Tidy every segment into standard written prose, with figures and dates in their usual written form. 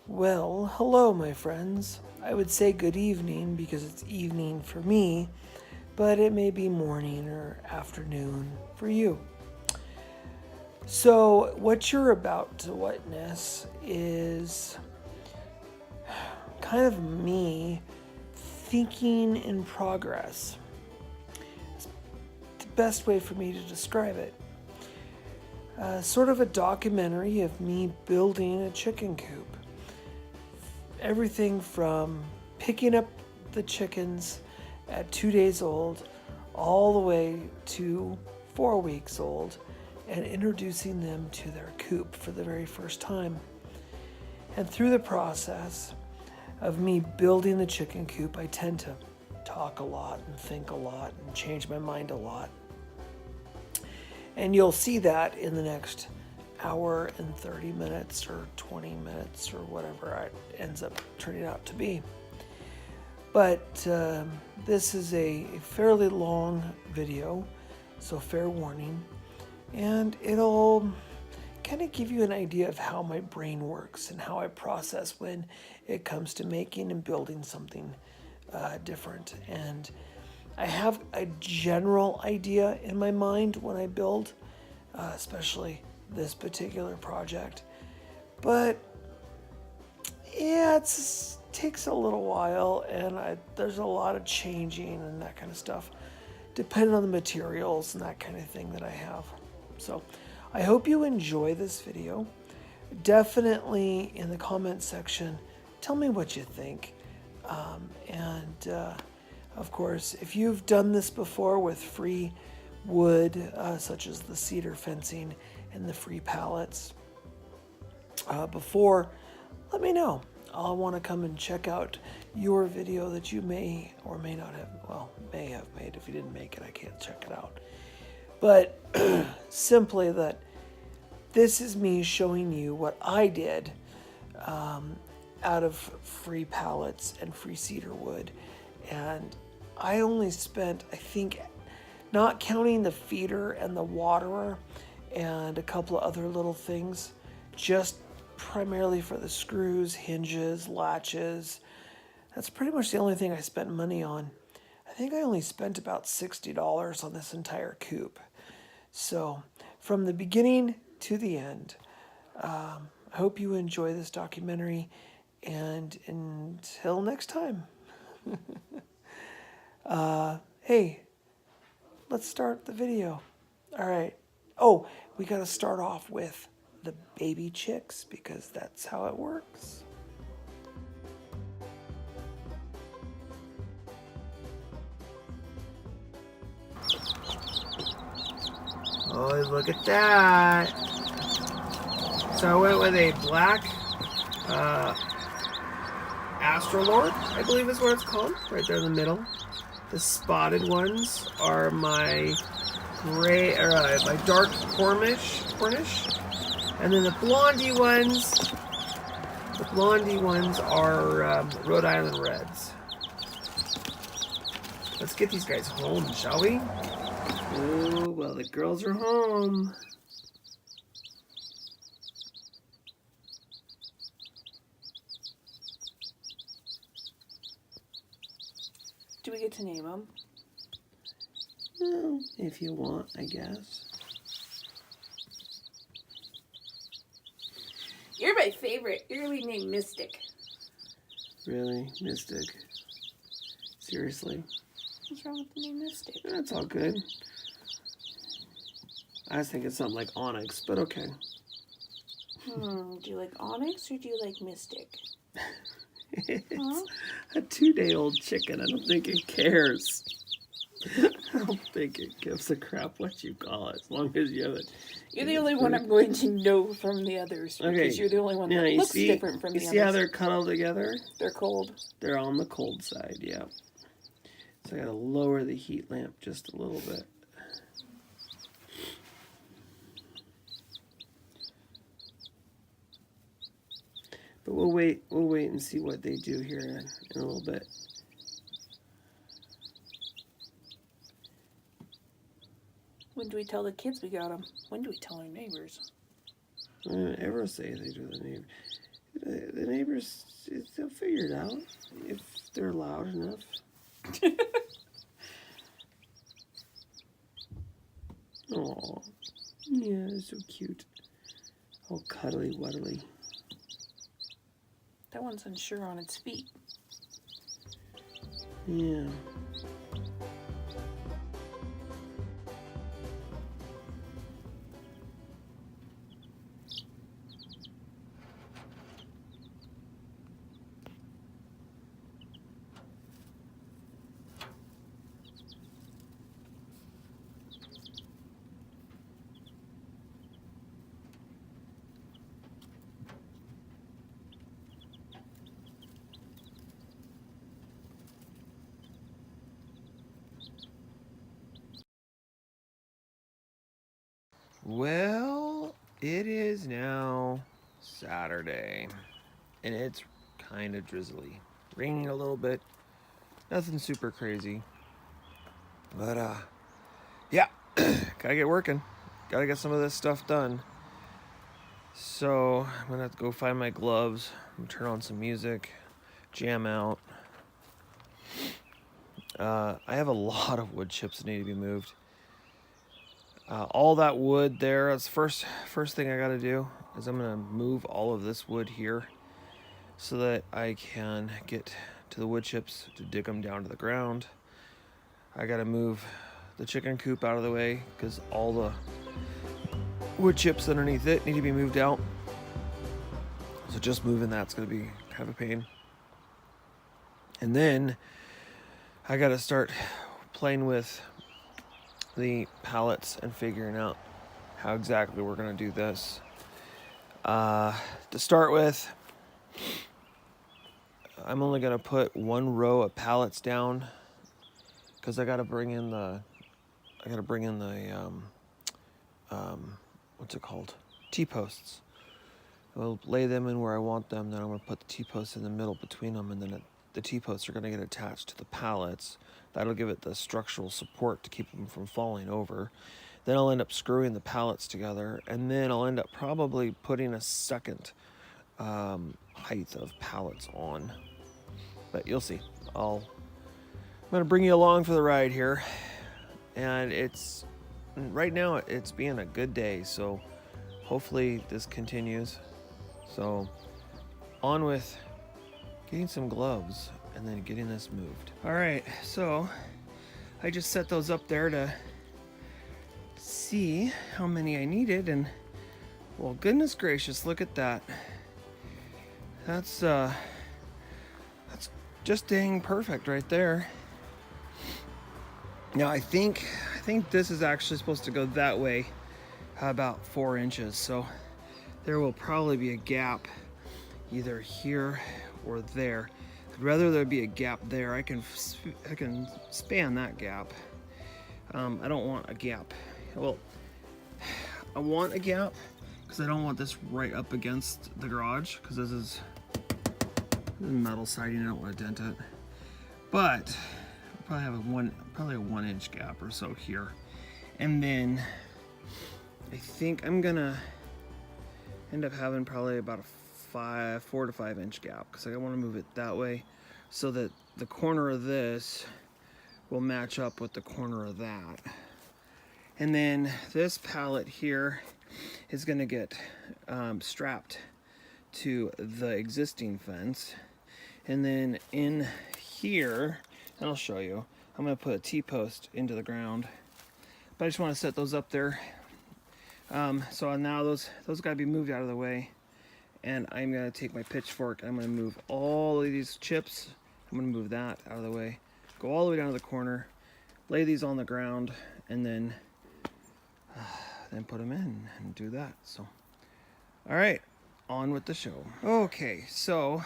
Well, hello, my friends. I would say good evening because it's evening for me, but it may be morning or afternoon for you. So, what you're about to witness is kind of me thinking in progress. It's the best way for me to describe it. Sort of a documentary of me building a chicken coop. Everything from picking up the chickens at 2 days old all the way to 4 weeks old and introducing them to their coop for the very first time. And through the process of me building the chicken coop, I tend to talk a lot and think a lot and change my mind a lot. And you'll see that in the next hour and 30 minutes or 20 minutes or whatever it ends up turning out to be. But this is a fairly long video, so fair warning. And it'll kind of give you an idea of how my brain works and how I process when it comes to making and building something different. And I have a general idea in my mind when I build, especially this particular project. But yeah, it takes a little while, and there's a lot of changing and that kind of stuff, depending on the materials and that kind of thing that I have. So I hope you enjoy this video. Definitely in the comments section, tell me what you think. Of course, if you've done this before with free wood, such as the cedar fencing and the free pallets, before, let me know. I'll want to come and check out your video that you may or may not have, may have made. If you didn't make it, I can't check it out. But simply that this is me showing you what I did out of free pallets and free cedar wood. And I only spent, I think, not counting the feeder and the waterer and a couple of other little things, just primarily for the screws, hinges, latches. That's pretty much the only thing I spent money on. I think I only spent about $60 on this entire coop. So from the beginning to the end, I hope you enjoy this documentary, and until next time. Hey, let's start the video. All right. Oh, we got to start off with the baby chicks because that's how it works. Oh, look at that. So I went with a black Astrolord, I believe is what it's called, right there in the middle. The spotted ones are my gray, or my dark Cornish, and then the blondie ones are Rhode Island Reds. Let's get these guys home, shall we? Oh, well, the girls are home. Do we get to name them? Well, if you want, I guess. You're my favorite. You're going to be named Mystic. Really? Mystic? Seriously? What's wrong with the name Mystic? That's all good. I was thinking something like Onyx, but okay. Do you like Onyx or do you like Mystic? It's a 2-day-old chicken. I don't think it cares. I don't think it gives a crap what you call it, as long as you have it. You're the only one I'm going to know from the others because Okay. you're the only one that looks different from the others. You see how they're cuddled together? They're cold. They're on the cold side, yeah. So I gotta lower the heat lamp just a little bit. But we'll wait and see what they do here in a little bit. When do we tell the kids we got them? When do we tell our neighbors? I don't ever say they do the neighbors. The neighbors figure it out if they're loud enough. Oh, yeah, they're so cute. All cuddly wuddly. That one's unsure on its feet. Yeah. Well, it is now Saturday, and it's kind of drizzly. Raining a little bit. Nothing super crazy. But, yeah, gotta get working. Gotta get some of this stuff done. So, I'm gonna have to go find my gloves, turn on some music, jam out. I have a lot of wood chips that need to be moved. All that wood there, that's first thing I gotta do is I'm gonna move all of this wood here so that I can get to the wood chips to dig them down to the ground. I gotta move the chicken coop out of the way because all the wood chips underneath it need to be moved out. So just moving that's gonna be kind of a pain. And then I gotta start playing with the pallets and figuring out how exactly we're gonna do this. To start with, I'm only gonna put one row of pallets down because I gotta bring in the what's it called? T-posts. I'll lay them in where I want them, then I'm gonna put the T-posts in the middle between them, and then the T-posts are gonna get attached to the pallets. That'll give it the structural support to keep them from falling over. Then I'll end up screwing the pallets together, and then I'll end up probably putting a second height of pallets on. But you'll see. I'm gonna bring you along for the ride here, and right now it's being a good day, so hopefully this continues. So on with getting some gloves and then getting this moved. All right, so I just set those up there to see how many I needed, and well, goodness gracious, look at that. That's just dang perfect right there. Now I think this is actually supposed to go that way about 4 inches, so there will probably be a gap either here or there. I'd rather there be a gap there. I can span that gap. I don't want a gap. Well, I want a gap because I don't want this right up against the garage because this is metal siding. I don't want to dent it. But I'll probably have a 1 inch gap or so here, and then I think I'm gonna end up having probably about a 4 to 5 inch gap because I want to move it that way so that the corner of this will match up with the corner of that. And then this pallet here is going to get strapped to the existing fence. And then in here, and I'll show you, I'm going to put a T-post into the ground. But I just want to set those up there. So now those got to be moved out of the way. And I'm going to take my pitchfork, I'm going to move all of these chips. I'm going to move that out of the way. Go all the way down to the corner, lay these on the ground, and then put them in and do that. So, all right, on with the show. Okay, so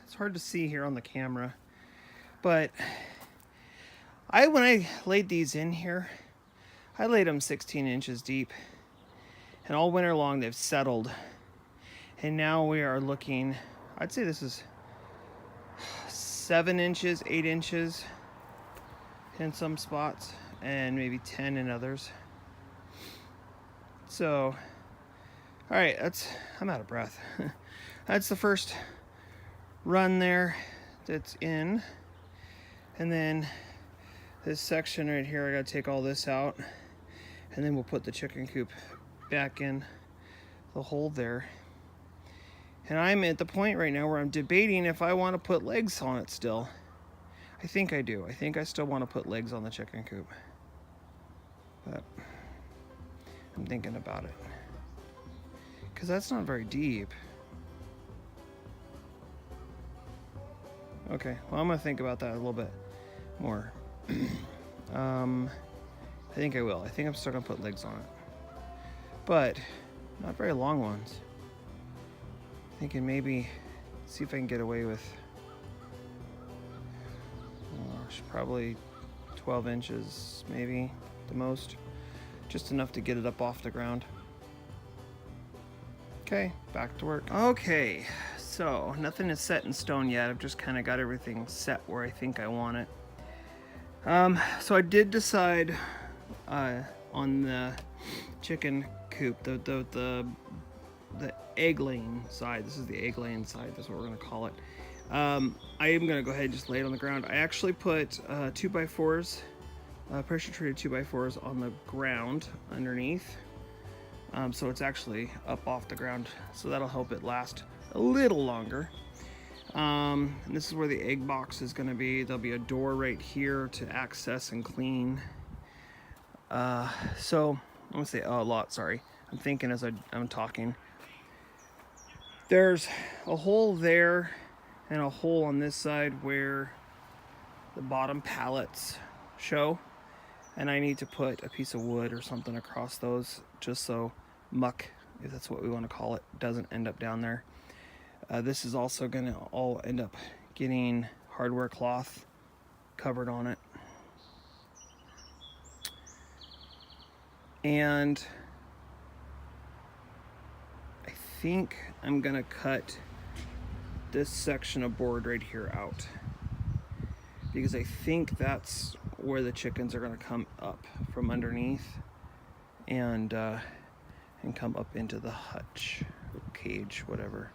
it's hard to see here on the camera, but when I laid these in here, I laid them 16 inches deep, and all winter long they've settled. And now we are looking, I'd say this is 7 inches, 8 inches in some spots, and maybe 10 in others. So, all right, I'm out of breath. That's the first run there. that's in. And then this section right here, I gotta take all this out. And then we'll put the chicken coop back in the hole there. And I'm at the point right now where I'm debating if I want to put legs on it still. I think I do. I think I still want to put legs on the chicken coop. But I'm thinking about it. Because that's not very deep. Okay, well, I'm going to think about that a little bit more. I think I will. I think I'm still going to put legs on it. But not very long ones. Thinking maybe see if I can get away with probably 12 inches, maybe the most. Just enough to get it up off the ground. Okay, back to work. Okay, so nothing is set in stone yet. I've just kind of got everything set where I think I want it. So I did decide on the chicken coop, the egg laying side. This is the egg laying side. That's what we're gonna call it. I am gonna go ahead and just lay it on the ground. I actually put 2x4s, pressure treated 2x4s on the ground underneath. So it's actually up off the ground. So that'll help it last a little longer. And this is where the egg box is gonna be. There'll be a door right here to access and clean. So I'm gonna say a lot, sorry. I'm thinking as I'm talking. There's a hole there and a hole on this side where the bottom pallets show, and I need to put a piece of wood or something across those just so muck, if that's what we want to call it, doesn't end up down there. This is also going to all end up getting hardware cloth covered on it. And I think I'm gonna cut this section of board right here out, because I think that's where the chickens are gonna come up from underneath and come up into the hutch, cage, whatever.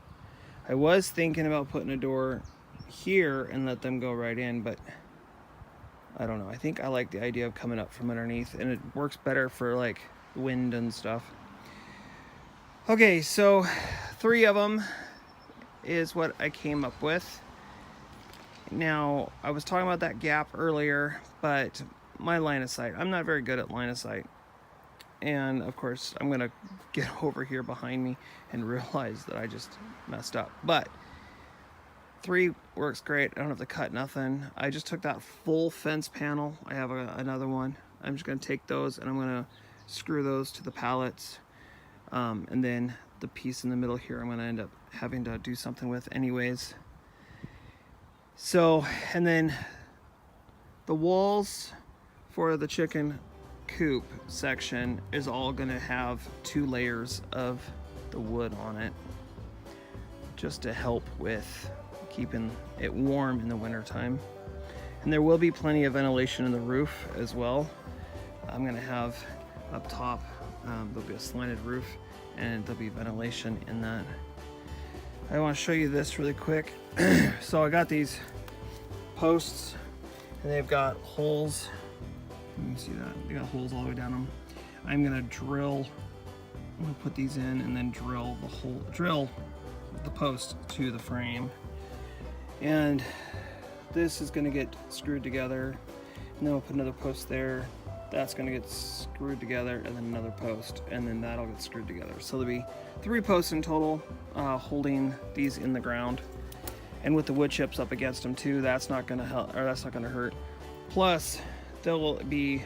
I was thinking about putting a door here and let them go right in, but I don't know. I think I like the idea of coming up from underneath, and it works better for like wind and stuff. Okay, so 3 of them is what I came up with. Now, I was talking about that gap earlier, but my line of sight, I'm not very good at line of sight. And of course, I'm gonna get over here behind me and realize that I just messed up. But 3 works great. I don't have to cut nothing. I just took that full fence panel. I have another one. I'm just gonna take those and I'm gonna screw those to the pallets. And then the piece in the middle here, I'm gonna end up having to do something with anyways. So, and then the walls for the chicken coop section is all gonna have 2 layers of the wood on it, just to help with keeping it warm in the winter time. And there will be plenty of ventilation in the roof as well. I'm gonna have up top, there'll be a slanted roof and there'll be ventilation in that. I want to show you this really quick. So I got these posts and they've got holes. You can see that, they got holes all the way down them. I'm gonna put these in and then drill the post to the frame. And this is gonna get screwed together, and then we'll put another post there. That's gonna get screwed together, and then another post, and then that'll get screwed together. So there'll be 3 posts in total, holding these in the ground. And with the wood chips up against them too, that's not gonna help, or that's not gonna hurt. Plus, there will be,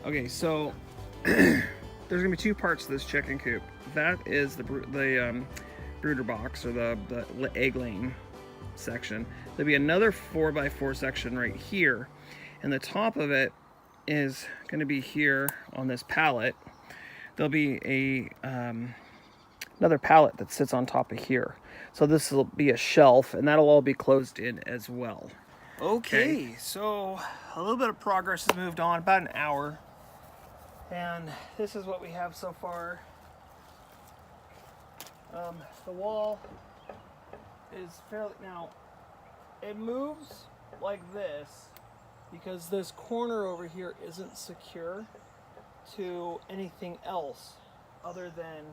okay, so there's gonna be 2 parts to this chicken coop. That is the brooder box, or the egg laying section. There'll be another 4x4 section right here, and the top of it is going to be here on this pallet. There'll be another pallet that sits on top of here. So this will be a shelf, and that'll all be closed in as well. Okay, so a little bit of progress has moved on, about an hour. And this is what we have so far. The wall is fairly, now it moves like this because this corner over here isn't secure to anything else other than,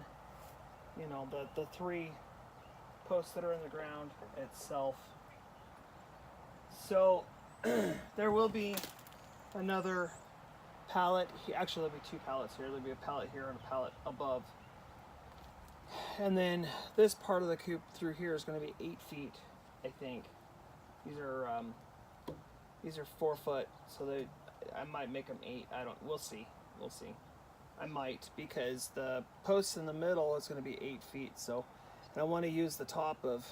you know, the 3 posts that are in the ground itself. So there will be another pallet. Actually, there'll be 2 pallets here. There'll be a pallet here and a pallet above. And then this part of the coop through here is going to be 8 feet, I think. These are 4 foot, so I might make them 8. We'll see. I might, because the post in the middle is going to be 8 feet. So, and I want to use the top of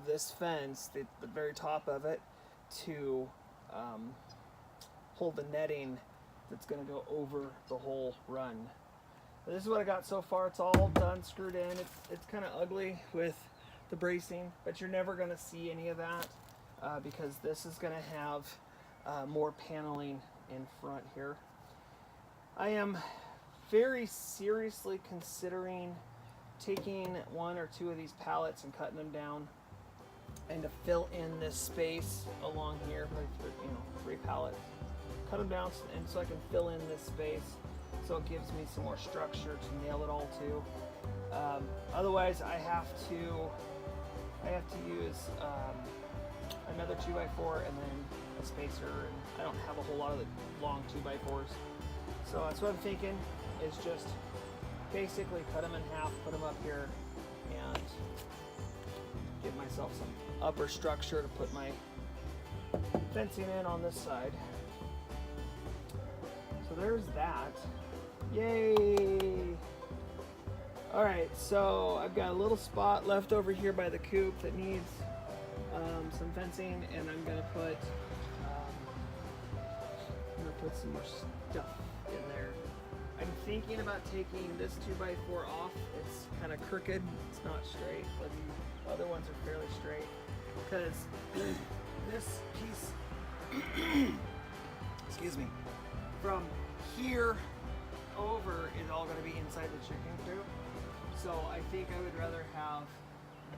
this fence, the very top of it, to hold the netting that's going to go over the whole run. This is what I got so far. It's all done, screwed in. It's kind of ugly with the bracing, but you're never going to see any of that because this is going to have more paneling in front here. I am very seriously considering taking 1 or 2 of these pallets and cutting them down, and to fill in this space along here, you know, 3 pallets. Cut them down, and so I can fill in this space, so it gives me some more structure to nail it all to. Otherwise, I have to use another 2x4 and then a spacer, and I don't have a whole lot of the long 2x4s. So that's what I'm thinking, is just basically cut them in half, put them up here, and give myself some upper structure to put my fencing in on this side. So there's that. Yay! Alright, so I've got a little spot left over here by the coop that needs some fencing, and I'm gonna put some more stuff in there. I'm thinking about taking this 2x4 off. It's kind of crooked, it's not straight, but the other ones are fairly straight, because this piece excuse me, from here over is all going to be inside the chicken coop. So I think I would rather have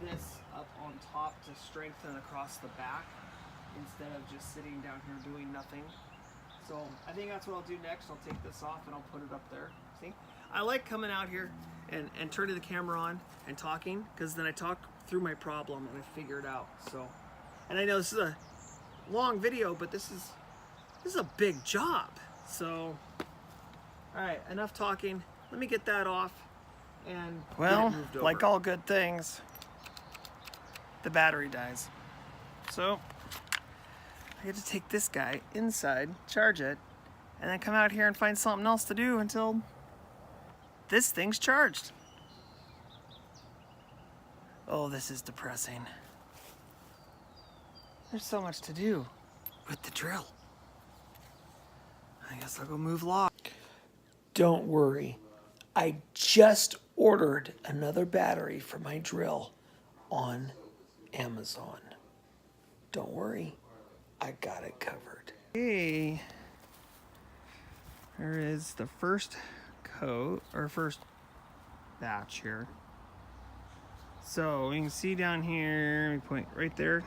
this up on top to strengthen across the back instead of just sitting down here doing nothing. So I think that's what I'll do next. I'll take this off and I'll put it up there. See? I like coming out here and turning the camera on and talking, because then I talk through my problem and I figure it out. So, and I know this is a long video, but this is a big job. So, all right, enough talking. Let me get that off and Well, get it moved over. like all good things, the battery dies. So I get to take this guy inside, charge it, and then come out here and find something else to do until this thing's charged. Oh, this is depressing. There's so much to do with the drill. I guess I'll go move log. Don't worry. I just ordered another battery for my drill on Amazon. Don't worry. I got it covered. Okay. There is the first coat, or first batch here. So you can see down here, let me point right there.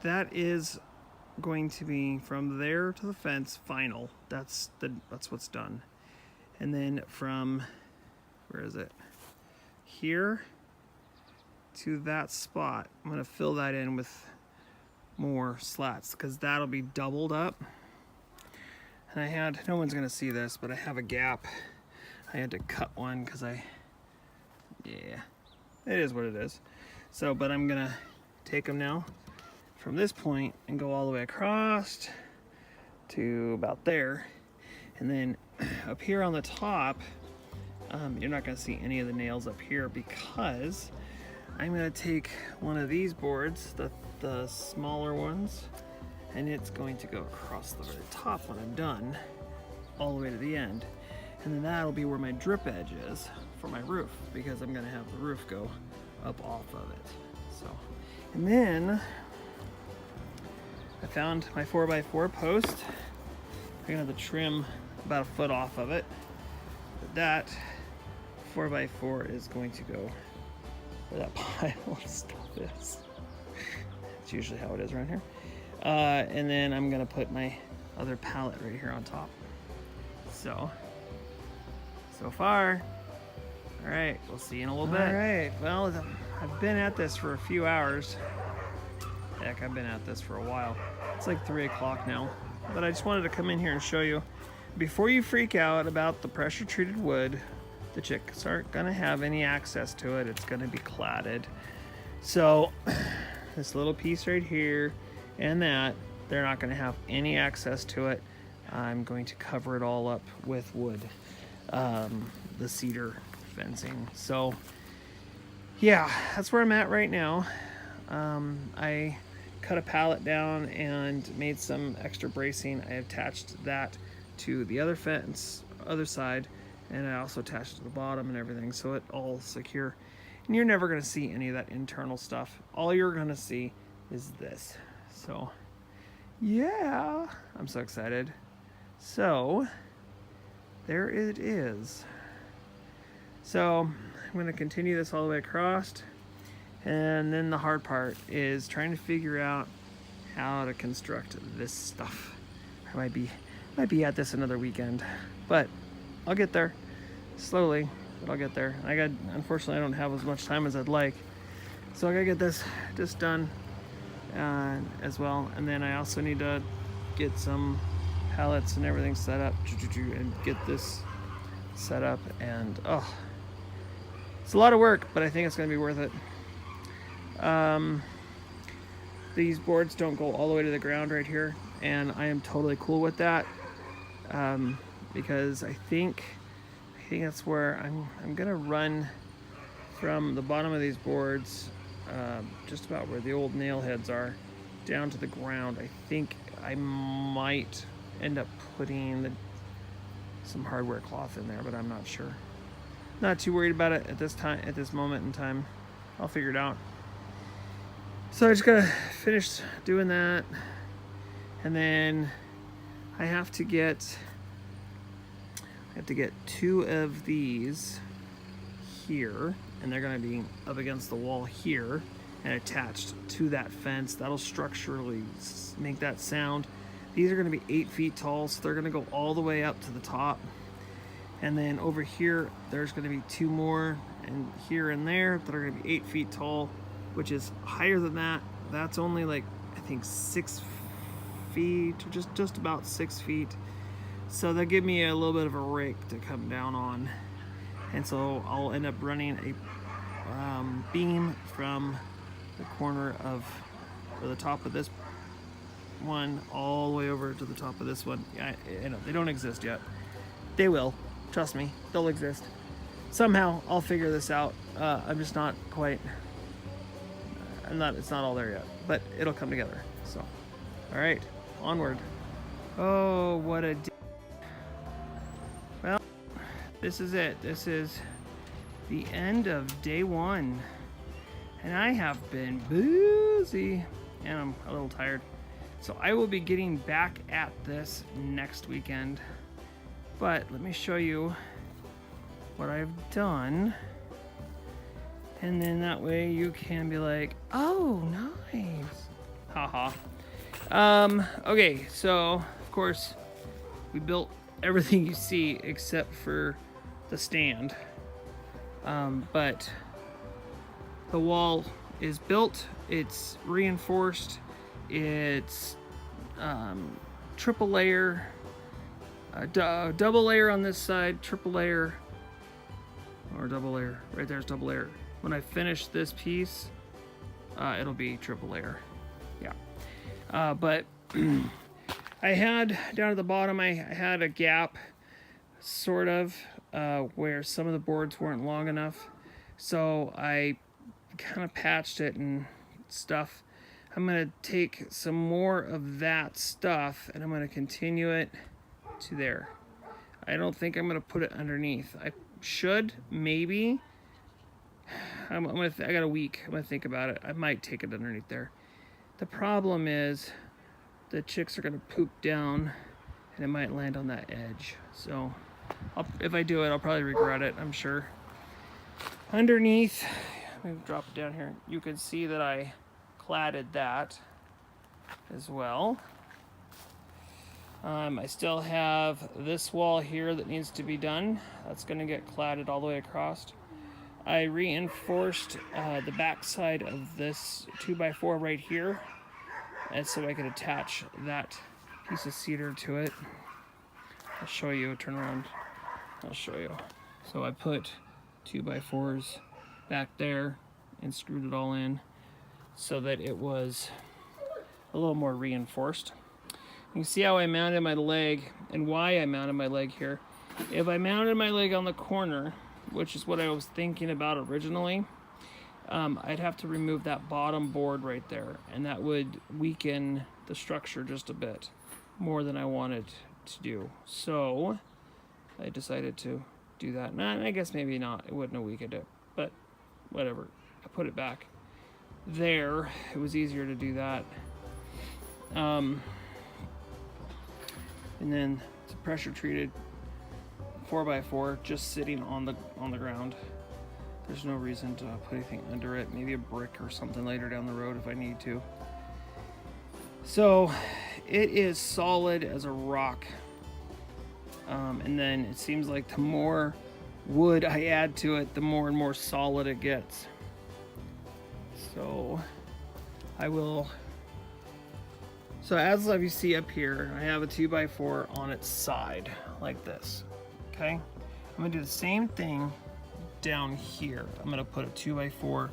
That is going to be from there to the fence final. That's what's done. And then from, where is it? Here to that spot, I'm gonna fill that in with more slats, because that'll be doubled up. And no one's gonna see this, but I have a gap. I had to cut one because yeah, it is what it is. So, but I'm gonna take them now from this point and go all the way across to about there. And then up here on the top, you're not gonna see any of the nails up here, because I'm gonna take one of these boards, the smaller ones, and it's going to go across the very top when I'm done, all the way to the end. And then that'll be where my drip edge is for my roof, because I'm gonna have the roof go up off of it. So, and then I found my 4x4 post. I'm gonna have to trim about a foot off of it. But that 4x4 is going to go where that pile of stuff is. It's usually how it is around here. And then I'm gonna put my other pallet right here on top. So far, all right, we'll see you in a little bit. All right, well, I've been at this for a few hours. Heck, I've been at this for a while. It's like 3 o'clock now, but I just wanted to come in here and show you. Before you freak out about the pressure treated wood, the chicks aren't gonna have any access to it. It's gonna be cladded. So this little piece right here and that, they're not gonna have any access to it. I'm going to cover it all up with wood, the cedar fencing. So yeah, that's where I'm at right now. I cut a pallet down and made some extra bracing. I attached that to the other fence, other side, and I also attached it to the bottom and everything, so it all secure. And you're never gonna see any of that internal stuff. All you're gonna see is this. So yeah, I'm so excited. So there it is. So I'm gonna continue this all the way across, and then the hard part is trying to figure out how to construct this stuff. I might be at this another weekend, but I'll get there slowly, but I'll get there. Unfortunately, I don't have as much time as I'd like, so I gotta get this just done as well. And then I also need to get some pallets and everything set up and get this set up. And oh, it's a lot of work, but I think it's gonna be worth it. These boards don't go all the way to the ground right here, and I am totally cool with that, because I think that's where I'm gonna run from the bottom of these boards, just about where the old nail heads are, down to the ground. I think I might end up putting some hardware cloth in there, but I'm not sure. Not too worried about it at this moment in time. I'll figure it out. So I just gotta finish doing that, and then I have to get 2 of these here, and they're gonna be up against the wall here and attached to that fence. That'll structurally make that sound. These are gonna be 8 feet tall, so they're gonna go all the way up to the top. And then over here, there's gonna be 2 more, and here and there, that are gonna be 8 feet tall, which is higher than that. That's only like, I think 6 feet, or just about 6 feet. So that give me a little bit of a rake to come down on. And so I'll end up running a beam from the corner of, or the top of this one, all the way over to the top of this one. I know, they don't exist yet. They will, trust me, they'll exist. Somehow I'll figure this out. I'm just not quite, it's not all there yet, but it'll come together. So, all right, onward. Oh, what a well, this is it. This is the end of day 1, and I have been busy, and I'm a little tired. So I will be getting back at this next weekend, but let me show you what I've done, and then that way you can be like, oh, nice. Haha. Okay, so of course we built everything you see except for the stand, but the wall is built, it's reinforced, it's triple layer, double layer on this side, triple layer, or double layer. Right there's double layer. When I finish this piece, it'll be triple layer. Yeah. But I had down at the bottom, I had a gap, sort of, where some of the boards weren't long enough. So I kind of patched it and stuff. I'm going to take some more of that stuff and I'm going to continue it to there. I don't think I'm going to put it underneath. I should, maybe. I got a week. I'm going to think about it. I might take it underneath there. The problem is the chicks are going to poop down and it might land on that edge. So if I do it, I'll probably regret it, I'm sure. Underneath, let me drop it down here. You can see that I cladded that as well. I still have this wall here that needs to be done. That's going to get cladded all the way across. I reinforced the back side of this 2x4 right here, and so I could attach that piece of cedar to it. I'll show you. Turn around. I'll show you. So I put 2x4s back there and screwed it all in so that it was a little more reinforced. You can see how I mounted my leg and why I mounted my leg here. If I mounted my leg on the corner, which is what I was thinking about originally, I'd have to remove that bottom board right there, and that would weaken the structure just a bit more than I wanted to do. So I decided to do that. And I guess maybe not. It wouldn't have weakened it, but whatever. I put it back there. It was easier to do that. And then it's a pressure treated 4x4 just sitting on the ground. There's no reason to put anything under it. Maybe a brick or something later down the road if I need to. So it is solid as a rock. And then it seems like the more wood I add to it, the more and more solid it gets. So I will. So as you see up here, I have a 2x4 on its side like this. Okay, I'm gonna do the same thing down here. I'm gonna put a 2x4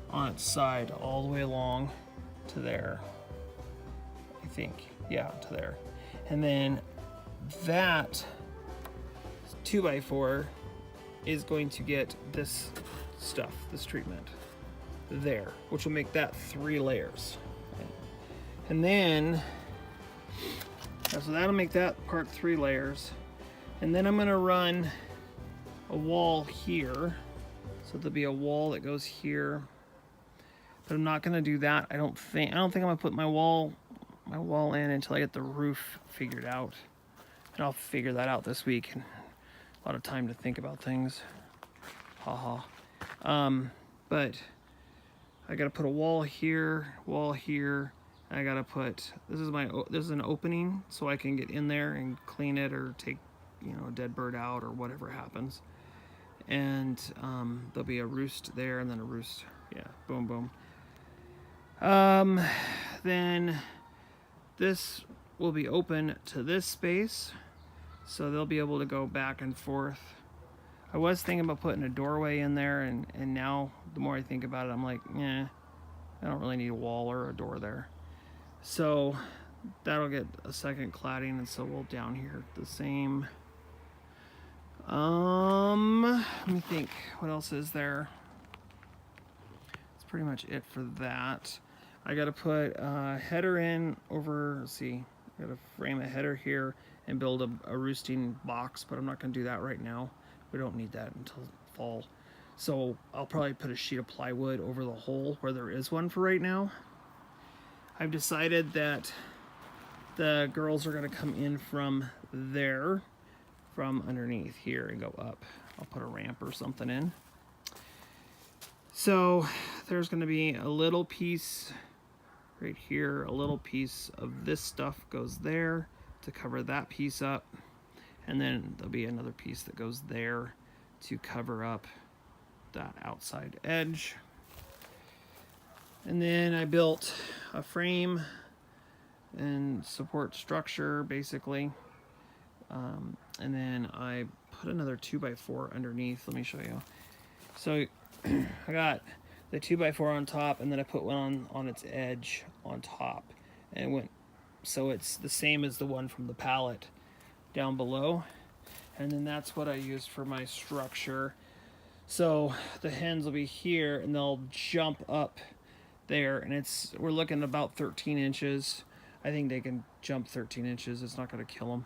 on its side all the way along to there. I think, yeah, to there. And then that 2x4 is going to get this stuff, this treatment there, which will make that 3 layers. And then, so that'll make that part 3 layers. And then I'm gonna run a wall here. So there'll be a wall that goes here. But I'm not gonna do that. I don't think I'm gonna put my wall in until I get the roof figured out. And I'll figure that out this week. And a lot of time to think about things. Haha. But I gotta put a wall here, I gotta put, this is an opening so I can get in there and clean it or take, a dead bird out or whatever happens. And there'll be a roost there and then a roost, yeah, boom, boom. Then this will be open to this space, so they'll be able to go back and forth. I was thinking about putting a doorway in there, and now the more I think about it, I'm like, I don't really need a wall or a door there. So that'll get a second cladding, and so we'll down here the same. Let me think, what else is there? That's pretty much it for that. I gotta put a header in over, let's see, I gotta frame a header here and build a roosting box, but I'm not gonna do that right now. We don't need that until fall. So I'll probably put a sheet of plywood over the hole where there is one for right now. I've decided that the girls are gonna come in from there, from underneath here and go up. I'll put a ramp or something in. So there's gonna be a little piece right here, a little piece of this stuff goes there to cover that piece up. And then there'll be another piece that goes there to cover up that outside edge. And then I built a frame and support structure basically. And then I put another 2x4 underneath. Let me show you. So I got the 2x4 on top, and then I put one on its edge on top, and it went so it's the same as the one from the pallet down below. And then that's what I used for my structure. So the hens will be here and they'll jump up there, and we're looking about 13 inches. I think they can jump 13 inches. It's not going to kill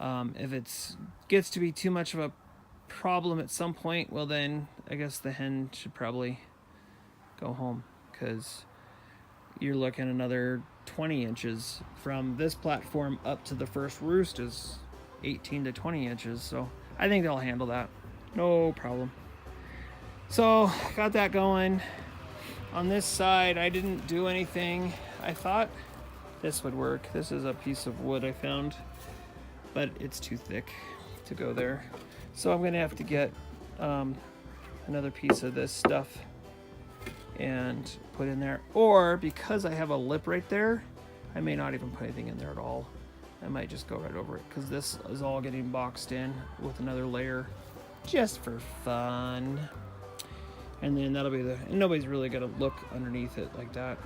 them. If it gets to be too much of a problem at some point, well then I guess the hen should probably go home, because you're looking another 20 inches from this platform up to the first roost is 18 to 20 inches. So I think they'll handle that. No problem. So got that going. On this side, I didn't do anything. I thought this would work. This is a piece of wood I found, but it's too thick to go there. So I'm gonna have to get another piece of this stuff and put in there. Or because I have a lip right there, I may not even put anything in there at all. I might just go right over it because this is all getting boxed in with another layer just for fun. And then that'll be and nobody's really gonna look underneath it like that.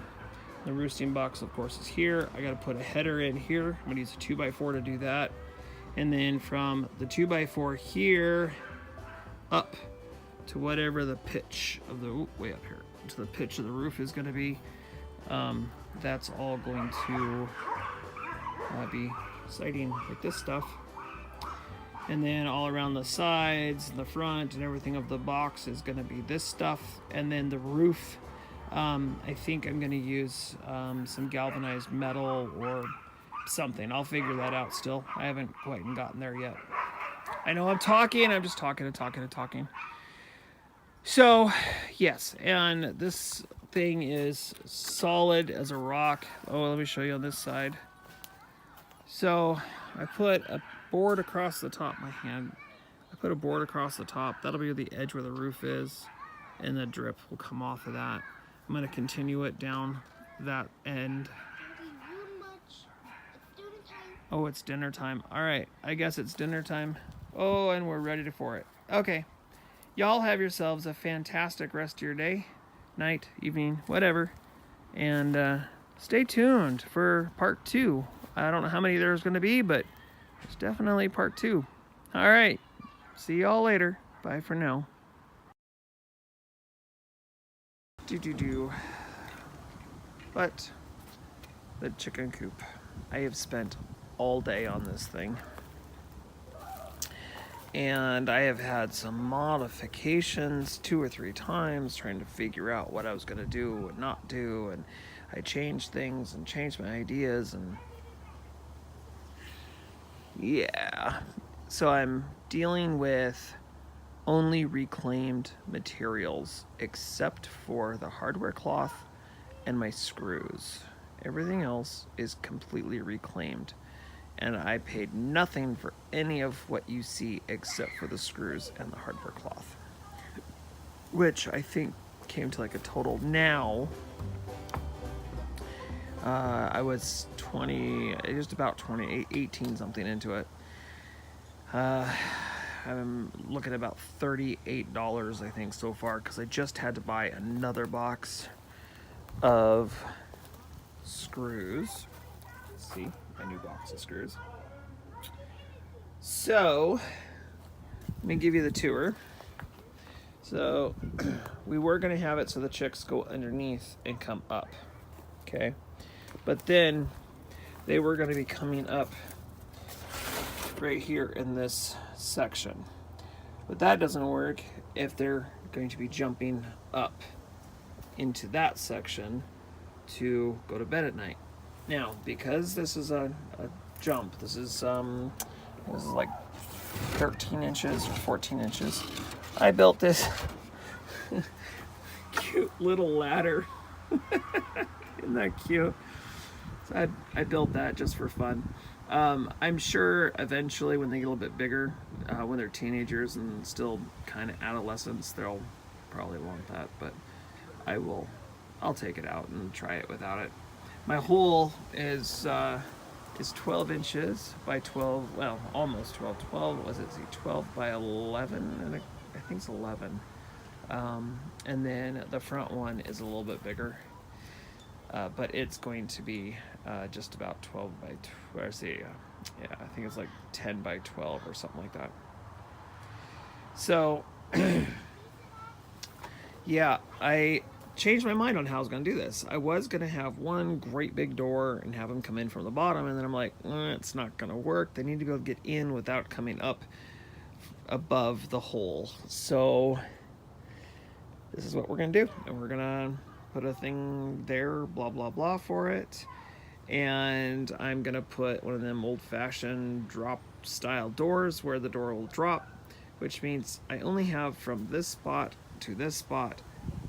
The roosting box, of course, is here. I gotta put a header in here. I'm gonna use a 2x4 to do that. And then from the 2x4 here up to whatever the pitch of the, way up here, to the pitch of the roof is gonna be, that's all going to be siding like this stuff. And then all around the sides, the front, and everything of the box is going to be this stuff. And then the roof, I think I'm going to use some galvanized metal or something. I'll figure that out still. I haven't quite gotten there yet. I know I'm talking. I'm just talking and talking and talking. So, yes. And this thing is solid as a rock. Oh, let me show you on this side. So, I put a board across the top. I put a board across the top. That'll be the edge where the roof is, and the drip will come off of that. I'm going to continue it down that end. Oh, it's dinner time. All right, I guess it's dinner time. Oh, and we're ready for it. Okay, y'all have yourselves a fantastic rest of your day, night, evening, whatever, and stay tuned for part 2. I don't know how many there's going to be, but it's definitely part 2. All right. See y'all later. Bye for now. But the chicken coop. I have spent all day on this thing. And I have had some modifications 2 or 3 times trying to figure out what I was going to do and not do. And I changed things and changed my ideas and yeah, so I'm dealing with only reclaimed materials except for the hardware cloth and my screws. Everything else is completely reclaimed, and I paid nothing for any of what you see except for the screws and the hardware cloth, which I think came to like a total now. I was 20, just about 18 something into it. I'm looking at about $38, I think, so far, because I just had to buy another box of screws. Let's see, a new box of screws. So, let me give you the tour. So, we were going to have it so the chicks go underneath and come up, okay? But then they were going to be coming up right here in this section. But that doesn't work if they're going to be jumping up into that section to go to bed at night. Now, because this is a jump, this is like 13 inches or 14 inches, I built this cute little ladder. Isn't that cute? So I built that just for fun. I'm sure eventually when they get a little bit bigger, when they're teenagers and still kind of adolescents, they'll probably want that, but I'll take it out and try it without it. My hole is 12 inches by 12, well, almost 12. 12, was it 12 by 11? And I think it's 11. And then the front one is a little bit bigger. But it's going to be just about 12 by 12, yeah, I think it's like 10 by 12 or something like that. So, yeah, I changed my mind on how I was going to do this. I was going to have one great big door and have them come in from the bottom, and then I'm like, it's not going to work. They need to go get in without coming up above the hole. So, this is what we're going to do, and we're going to put a thing there, blah blah blah, for it, and I'm gonna put one of them old-fashioned drop style doors where the door will drop, which means I only have from this spot to this spot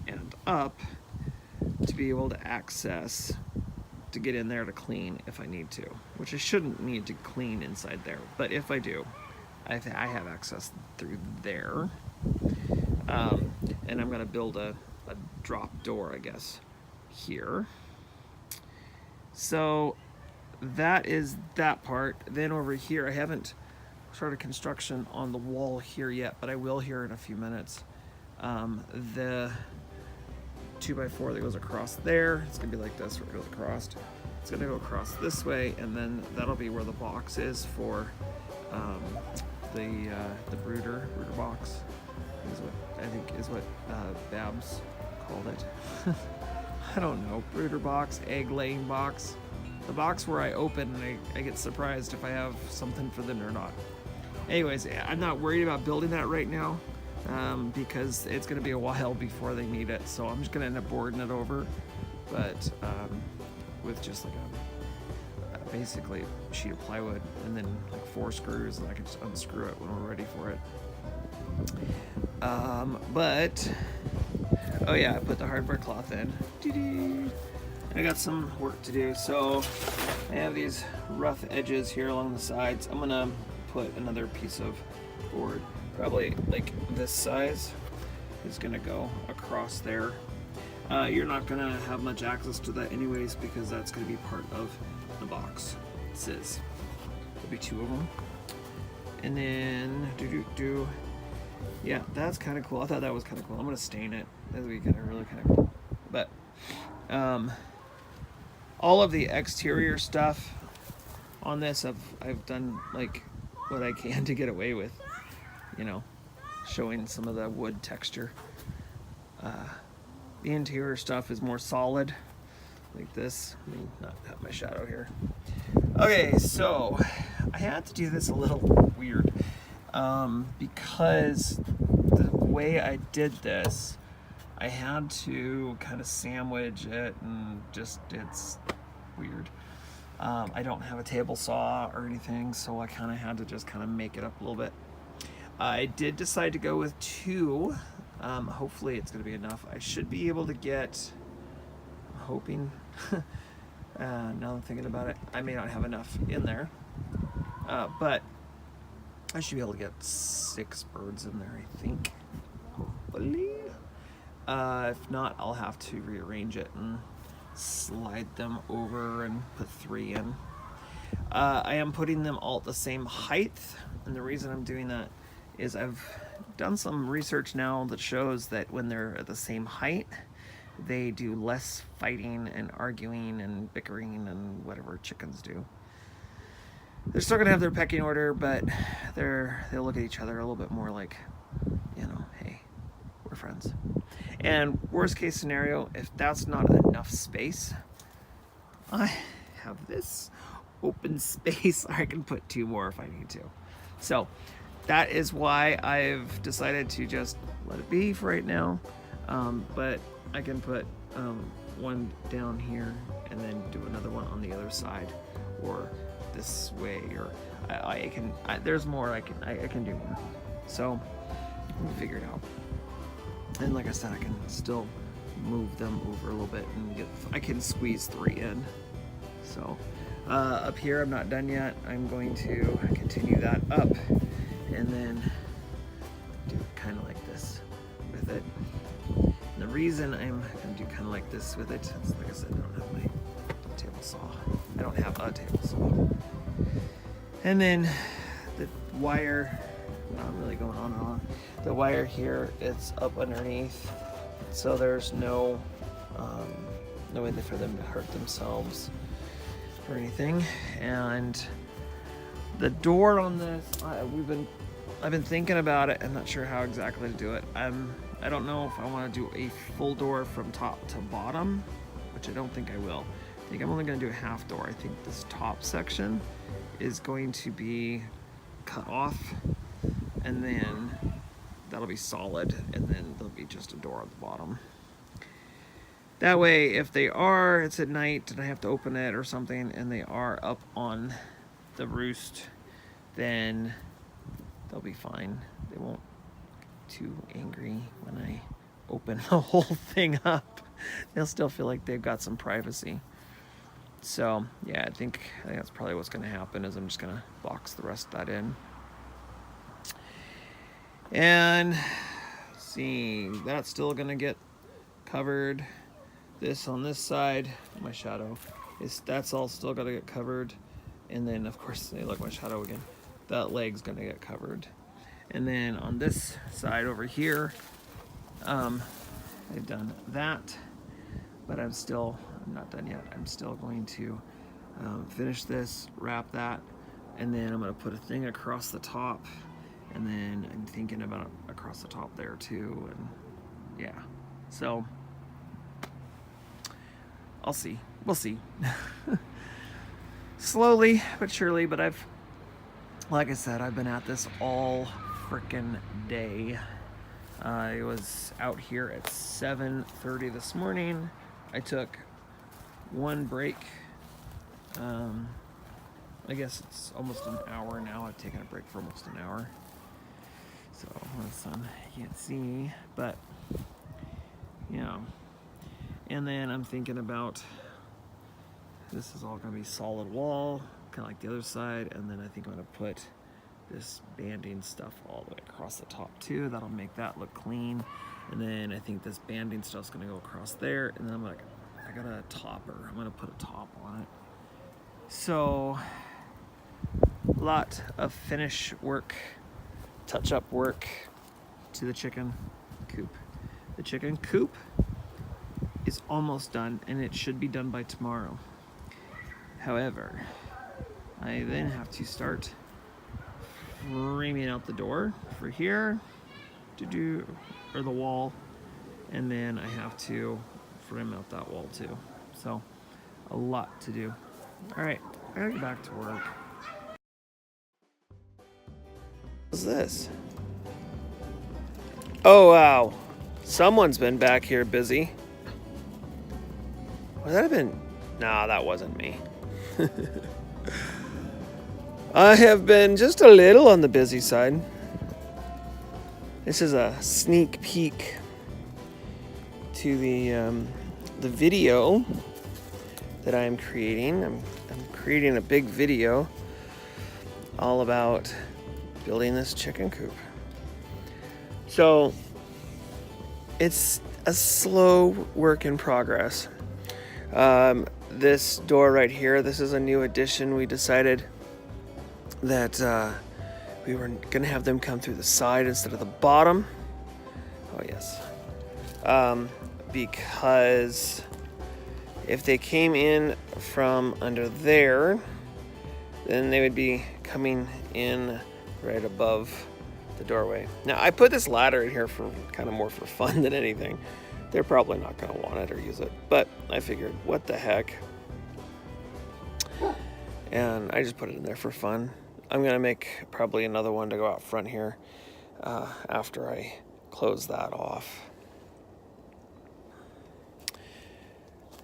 and up be able to access to get in there to clean if I need to, which I shouldn't need to clean inside there, but if I do, I have access through there. And I'm gonna build a drop door, I guess, here. So that is that part. Then over here, I haven't started construction on the wall here yet, but I will here in a few minutes. The 2x4 that goes across there, it's gonna be like this, where it goes across. It's gonna go across this way, and then that'll be where the box is for the brooder box. Is what I think is what Babs called it. I don't know, brooder box, egg laying box. The box where I open and I get surprised if I have something for them or not. Anyways, I'm not worried about building that right now because it's going to be a while before they need it. So I'm just going to end up boarding it over, but with just like basically a sheet of plywood and then like 4 screws, and I can just unscrew it when we're ready for it. But oh yeah, I put the hardware cloth in. I got some work to do, so I have these rough edges here along the sides. I'm gonna put another piece of board, probably like this size, is gonna go across there. You're not gonna have much access to that anyways, because that's gonna be part of the box. There'll be 2 of them, and then yeah, that's kind of cool. I thought that was kind of cool. I'm gonna stain it. That'll be really kind of cool. But all of the exterior stuff on this, I've done like what I can to get away with, you know, showing some of the wood texture. The interior stuff is more solid, like this. Let me not have my shadow here. Okay, so I had to do this a little weird because the way I did this, I had to kind of sandwich it, and just, it's weird. I don't have a table saw or anything, so I kind of had to just kind of make it up a little bit. I did decide to go with 2. Hopefully it's going to be enough. I should be able to get, I'm hoping, now I'm thinking about it, I may not have enough in there, but I should be able to get 6 birds in there, I think, hopefully. If not, I'll have to rearrange it and slide them over and put 3 in. I am putting them all at the same height, and the reason I'm doing that is I've done some research now that shows that when they're at the same height, they do less fighting and arguing and bickering and whatever chickens do. They're still gonna have their pecking order, but they'll look at each other a little bit more like, you know, hey, we're friends. And worst case scenario, if that's not enough space, I have this open space. I can put 2 more if I need to. So that is why I've decided to just let it be for right now. But I can put 1 down here and then do another one on the other side, or this way, or there's more I can do more. So we'll figure it out. And like I said, I can still move them over a little bit and I can squeeze 3 in. So up here, I'm not done yet. I'm going to continue that up and then do kind of like this with it. And the reason I'm going to do kind of like this with it is, like I said, I don't have my table saw. I don't have a table saw. And then the wire, not really going on and on. The wire here, it's up underneath, so there's no way for them to hurt themselves or anything. And the door on this, I've been thinking about it. I'm not sure how exactly to do it. I don't know if I want to do a full door from top to bottom, which I don't think I will. I think I'm only going to do a half door. I think this top section is going to be cut off, and then that'll be solid, and then there'll be just a door at the bottom. That way, if it's at night and I have to open it or something, and they are up on the roost, then they'll be fine. They won't get too angry when I open the whole thing up. they'll still feel like they've got some privacy. So yeah, I think that's probably what's going to happen. Is I'm just going to box the rest of that in. And see, that's still going to get covered. This on this side, my shadow, that's all still got to get covered. And then of course, look, my shadow again. That leg's going to get covered. And then on this side over here, I've done that, but I'm not done yet. I'm still going to finish this, wrap that, and then I'm going to put a thing across the top, and then I'm thinking about across the top there too, and yeah. So I'll see. We'll see. Slowly but surely, but like I said, I've been at this all frickin' day. I was out here at 7:30 this morning. I took one break. I guess it's almost an hour now. I've taken a break for almost an hour. So the sun, you can't see, but yeah. And then I'm thinking about, this is all gonna be solid wall, kind of like the other side, and then I think I'm gonna put this banding stuff all the way across the top too. That'll make that look clean. And then I think this banding stuff's gonna go across there, and then I got a topper. I'm gonna put a top on it. So a lot of finish work, touch-up work to the chicken coop. The chicken coop is almost done, and it should be done by tomorrow. However, I then have to start framing out the door for here or the wall, and then I have to frame out that wall too. So a lot to do. All right, I gotta get back to work. What's this? Oh wow, someone's been back here busy. Would that have been? Nah, that wasn't me. I have been just a little on the busy side. This is a sneak peek to the video that I am creating. I'm creating a big video all about building this chicken coop. So it's a slow work in progress. This door right here, this is a new addition. We decided that we were gonna have them come through the side instead of the bottom. Oh yes. Because if they came in from under there, then they would be coming in right above the doorway. Now I put this ladder in here for kind of more for fun than anything. They're probably not gonna want it or use it, but I figured, what the heck? And I just put it in there for fun. I'm gonna make probably another one to go out front here after I close that off.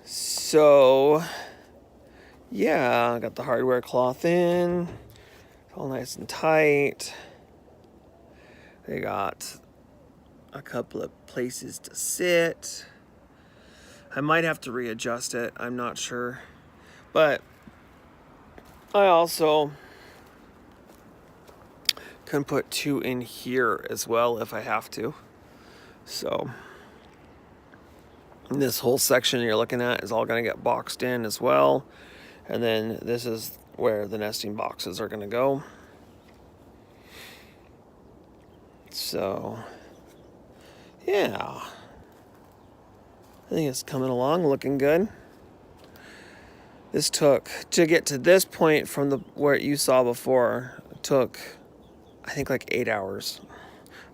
So yeah, I got the hardware cloth in, all nice and tight. They got a couple of places to sit. I might have to readjust it, I'm not sure. But I also can put two in here as well if I have to. So this whole section you're looking at is all going to get boxed in as well. And then this is where the nesting boxes are going to go. So yeah, I think it's coming along, looking good. This took, to get to this point from where you saw before, it took I think like 8 hours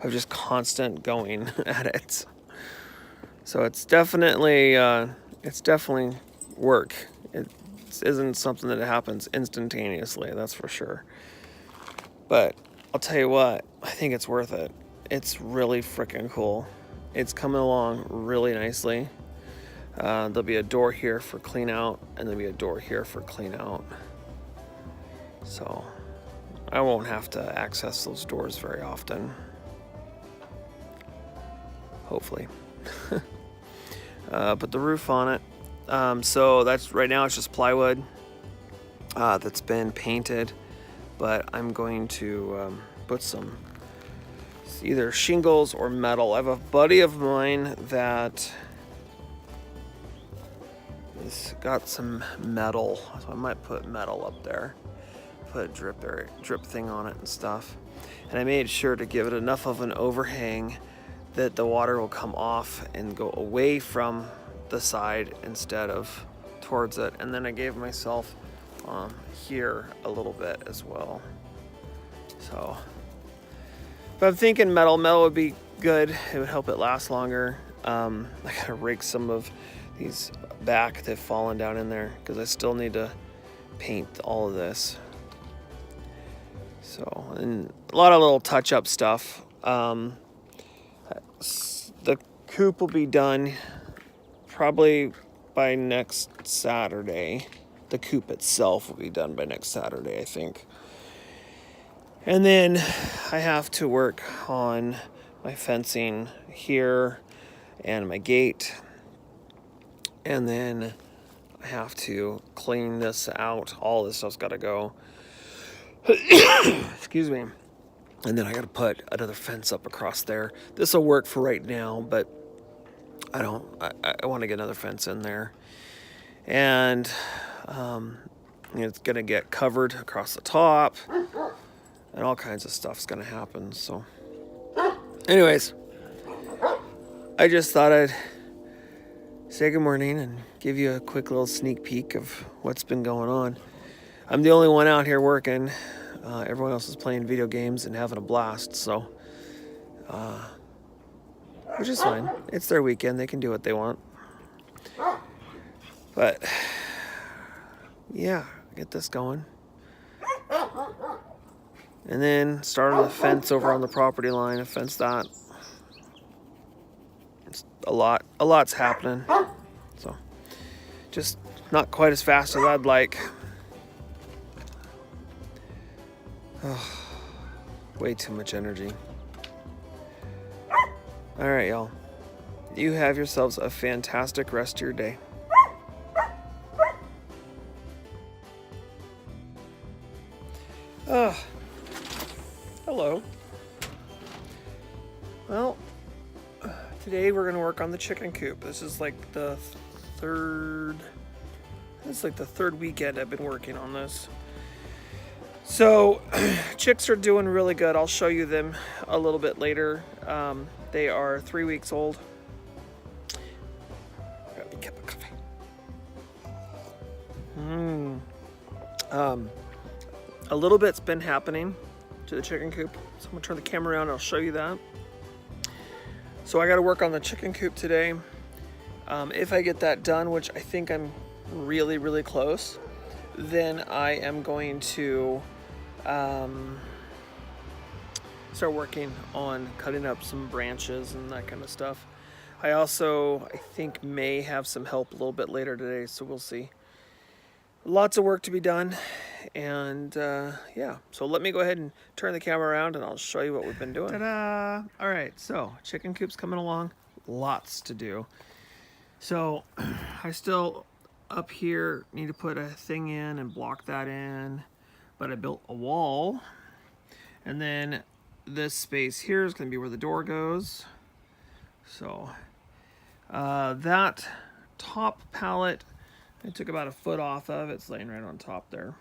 of just constant going at it. So it's definitely work. It isn't something that happens instantaneously, that's for sure. But I'll tell you what, I think it's worth it. It's really freaking cool. It's coming along really nicely. There'll be a door here for clean out, and there'll be a door here for clean out. So I won't have to access those doors very often. Hopefully. put the roof on it. So that's right now it's just plywood that's been painted, but I'm going to put some either shingles or metal. I have a buddy of mine that has got some metal, so I might put metal up there, put a drip thing on it and stuff. And I made sure to give it enough of an overhang that the water will come off and go away from the side instead of towards it. And then I gave myself here a little bit as well. So, but I'm thinking metal would be good. It would help it last longer. I gotta rake some of these back that've fallen down in there because I still need to paint all of this. So, and a lot of little touch-up stuff. The coop will be done probably by next Saturday. The coop itself will be done by next Saturday, I think. And then I have to work on my fencing here and my gate. And then I have to clean this out. All this stuff's got to go. Excuse me. And then I got to put another fence up across there. This will work for right now, but I want to get another fence in there. And it's going to get covered across the top. And all kinds of stuff's going to happen. So anyways, I just thought I'd say good morning and give you a quick little sneak peek of what's been going on. I'm the only one out here working. Everyone else is playing video games and having a blast, so which is fine. It's their weekend. They can do what they want. But yeah, get this going. And then start on the fence over on the property line and fence that. It's a lot's happening. So just not quite as fast as I'd like. Oh, way too much energy. All right, y'all. You have yourselves a fantastic rest of your day. Hello. Well, today we're going to work on the chicken coop. This is like the third weekend I've been working on this. So, chicks are doing really good. I'll show you them a little bit later. They are 3 weeks old. Grab me a cup of coffee. A little bit's been happening to the chicken coop. So I'm gonna turn the camera around and I'll show you that. So I gotta work on the chicken coop today. If I get that done, which I think I'm really, really close, then I am going to start working on cutting up some branches and that kind of stuff. I think may have some help a little bit later today, so we'll see. Lots of work to be done, and yeah, so let me go ahead and turn the camera around and I'll show you what we've been doing. Ta-da! All right, so chicken coop's coming along. Lots to do. So I still up here need to put a thing in and block that in, but I built a wall, and then this space here is going to be where the door goes. So that top pallet I took about a foot off of. It's laying right on top there.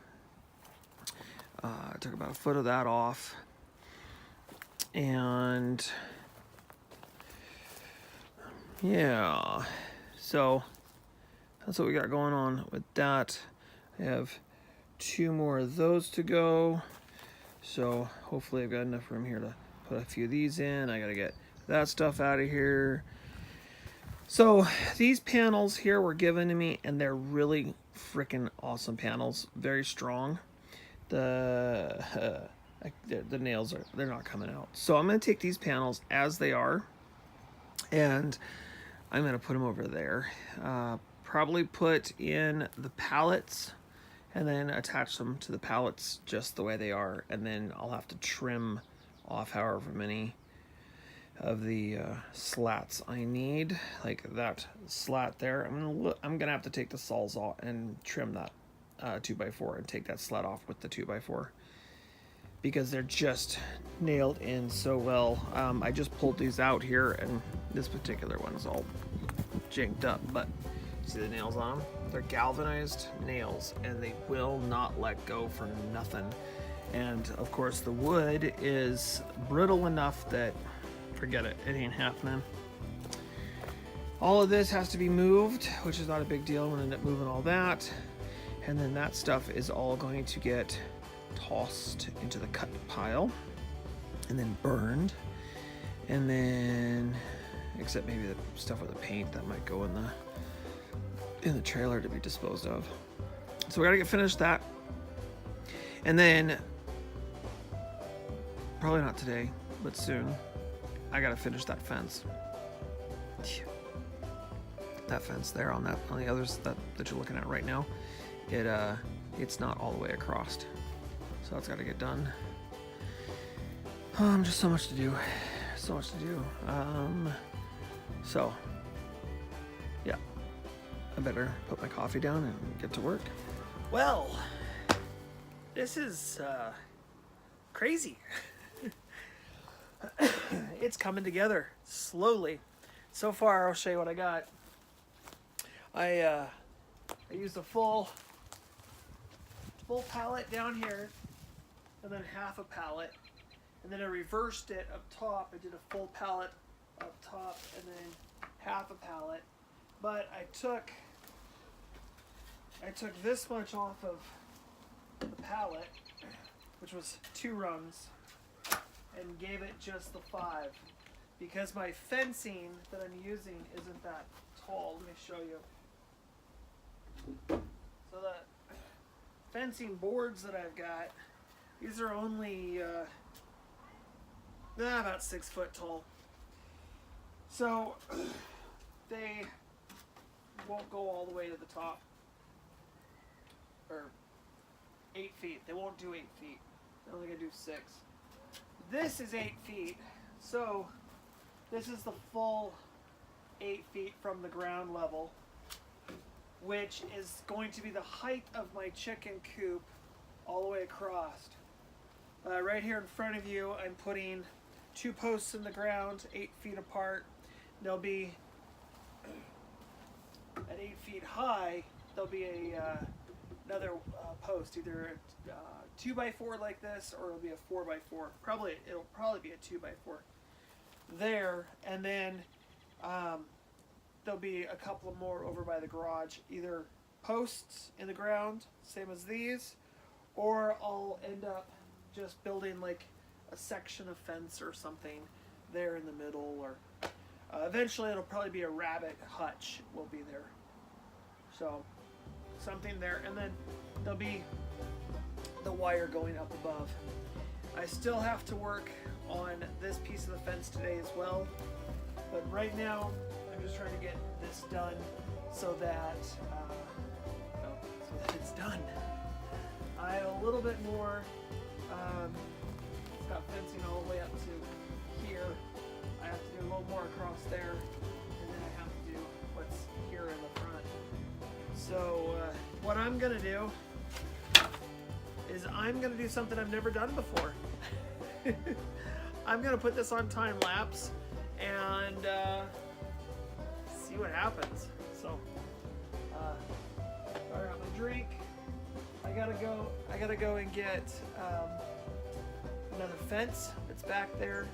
I took about a foot of that off, and yeah, so that's what we got going on with that. I have 2 more of those to go, so hopefully I've got enough room here to put a few of these in. I gotta get that stuff out of here. So these panels here were given to me, and they're really freaking awesome panels. Very strong. The nails they're not coming out. So I'm gonna take these panels as they are, and I'm gonna put them over there. Probably put in the pallets, and then attach them to the pallets just the way they are, and then I'll have to trim off however many of the slats I need, like that slat there. I'm gonna have to take the saws off and trim that 2x4 and take that slat off with the 2x4 because they're just nailed in so well. I just pulled these out here, and this particular one's all jinked up, but see the nails on them? They're galvanized nails, and they will not let go for nothing. And of course the wood is brittle enough that forget it, it ain't happening. All of this has to be moved, which is not a big deal. I'm gonna end up moving all that, and then that stuff is all going to get tossed into the cut pile and then burned, and then except maybe the stuff with the paint that might go in the trailer to be disposed of. So we gotta get finished that, and then probably not today, but soon, I gotta finish that fence. That fence there on the others that you're looking at right now, it's not all the way across, so that's got to get done. Just so much to do, so yeah, I better put my coffee down and get to work. Well, this is crazy. It's coming together slowly. So far, I'll show you what I got. I used a full pallet down here, and then half a pallet, and then I reversed it up top. I did a full pallet up top, and then half a pallet. But I took this much off of the pallet, which was 2 rungs, and gave it just the 5 because my fencing that I'm using isn't that tall. Let me show you. So the fencing boards that I've got, these are only about 6 foot tall. So they won't go all the way to the top, or 8 feet. They won't do 8 feet. They're only gonna do 6. This is 8 feet, so this is the full 8 feet from the ground level, which is going to be the height of my chicken coop all the way across. Right here in front of you, I'm putting 2 posts in the ground, 8 feet apart. They'll be at 8 feet high. There'll be another post, either a 2x4 like this, or it'll be a 4x4. It'll probably be a 2x4 there, and then there'll be a couple more over by the garage, either posts in the ground, same as these, or I'll end up just building like a section of fence or something there in the middle, or eventually it'll probably be a rabbit hutch will be there. So something there, and then there'll be the wire going up above. I still have to work on this piece of the fence today as well, but right now I'm just trying to get this done so that it's done. I have a little bit more. It's got fencing all the way up to here. I have to do a little more across there, and then I have to do what's here in the front. So what I'm gonna do is I'm gonna do something I've never done before. I'm gonna put this on time lapse and see what happens. So fire out my drink. I gotta go and get another fence that's back there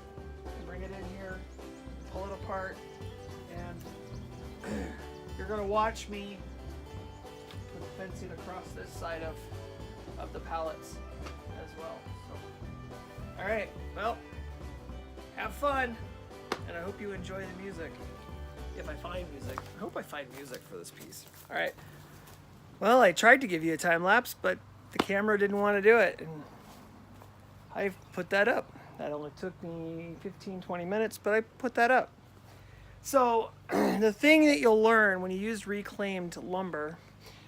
and bring it in here, pull it apart, and you're gonna watch me put the fencing across this side of the pallets as well. So, all right, well, have fun, and I hope you enjoy the music. If I find music, I hope I find music for this piece. All right. Well, I tried to give you a time lapse, but the camera didn't want to do it, and I put that up. That only took me 15-20 minutes, but I put that up. So the thing that you'll learn when you use reclaimed lumber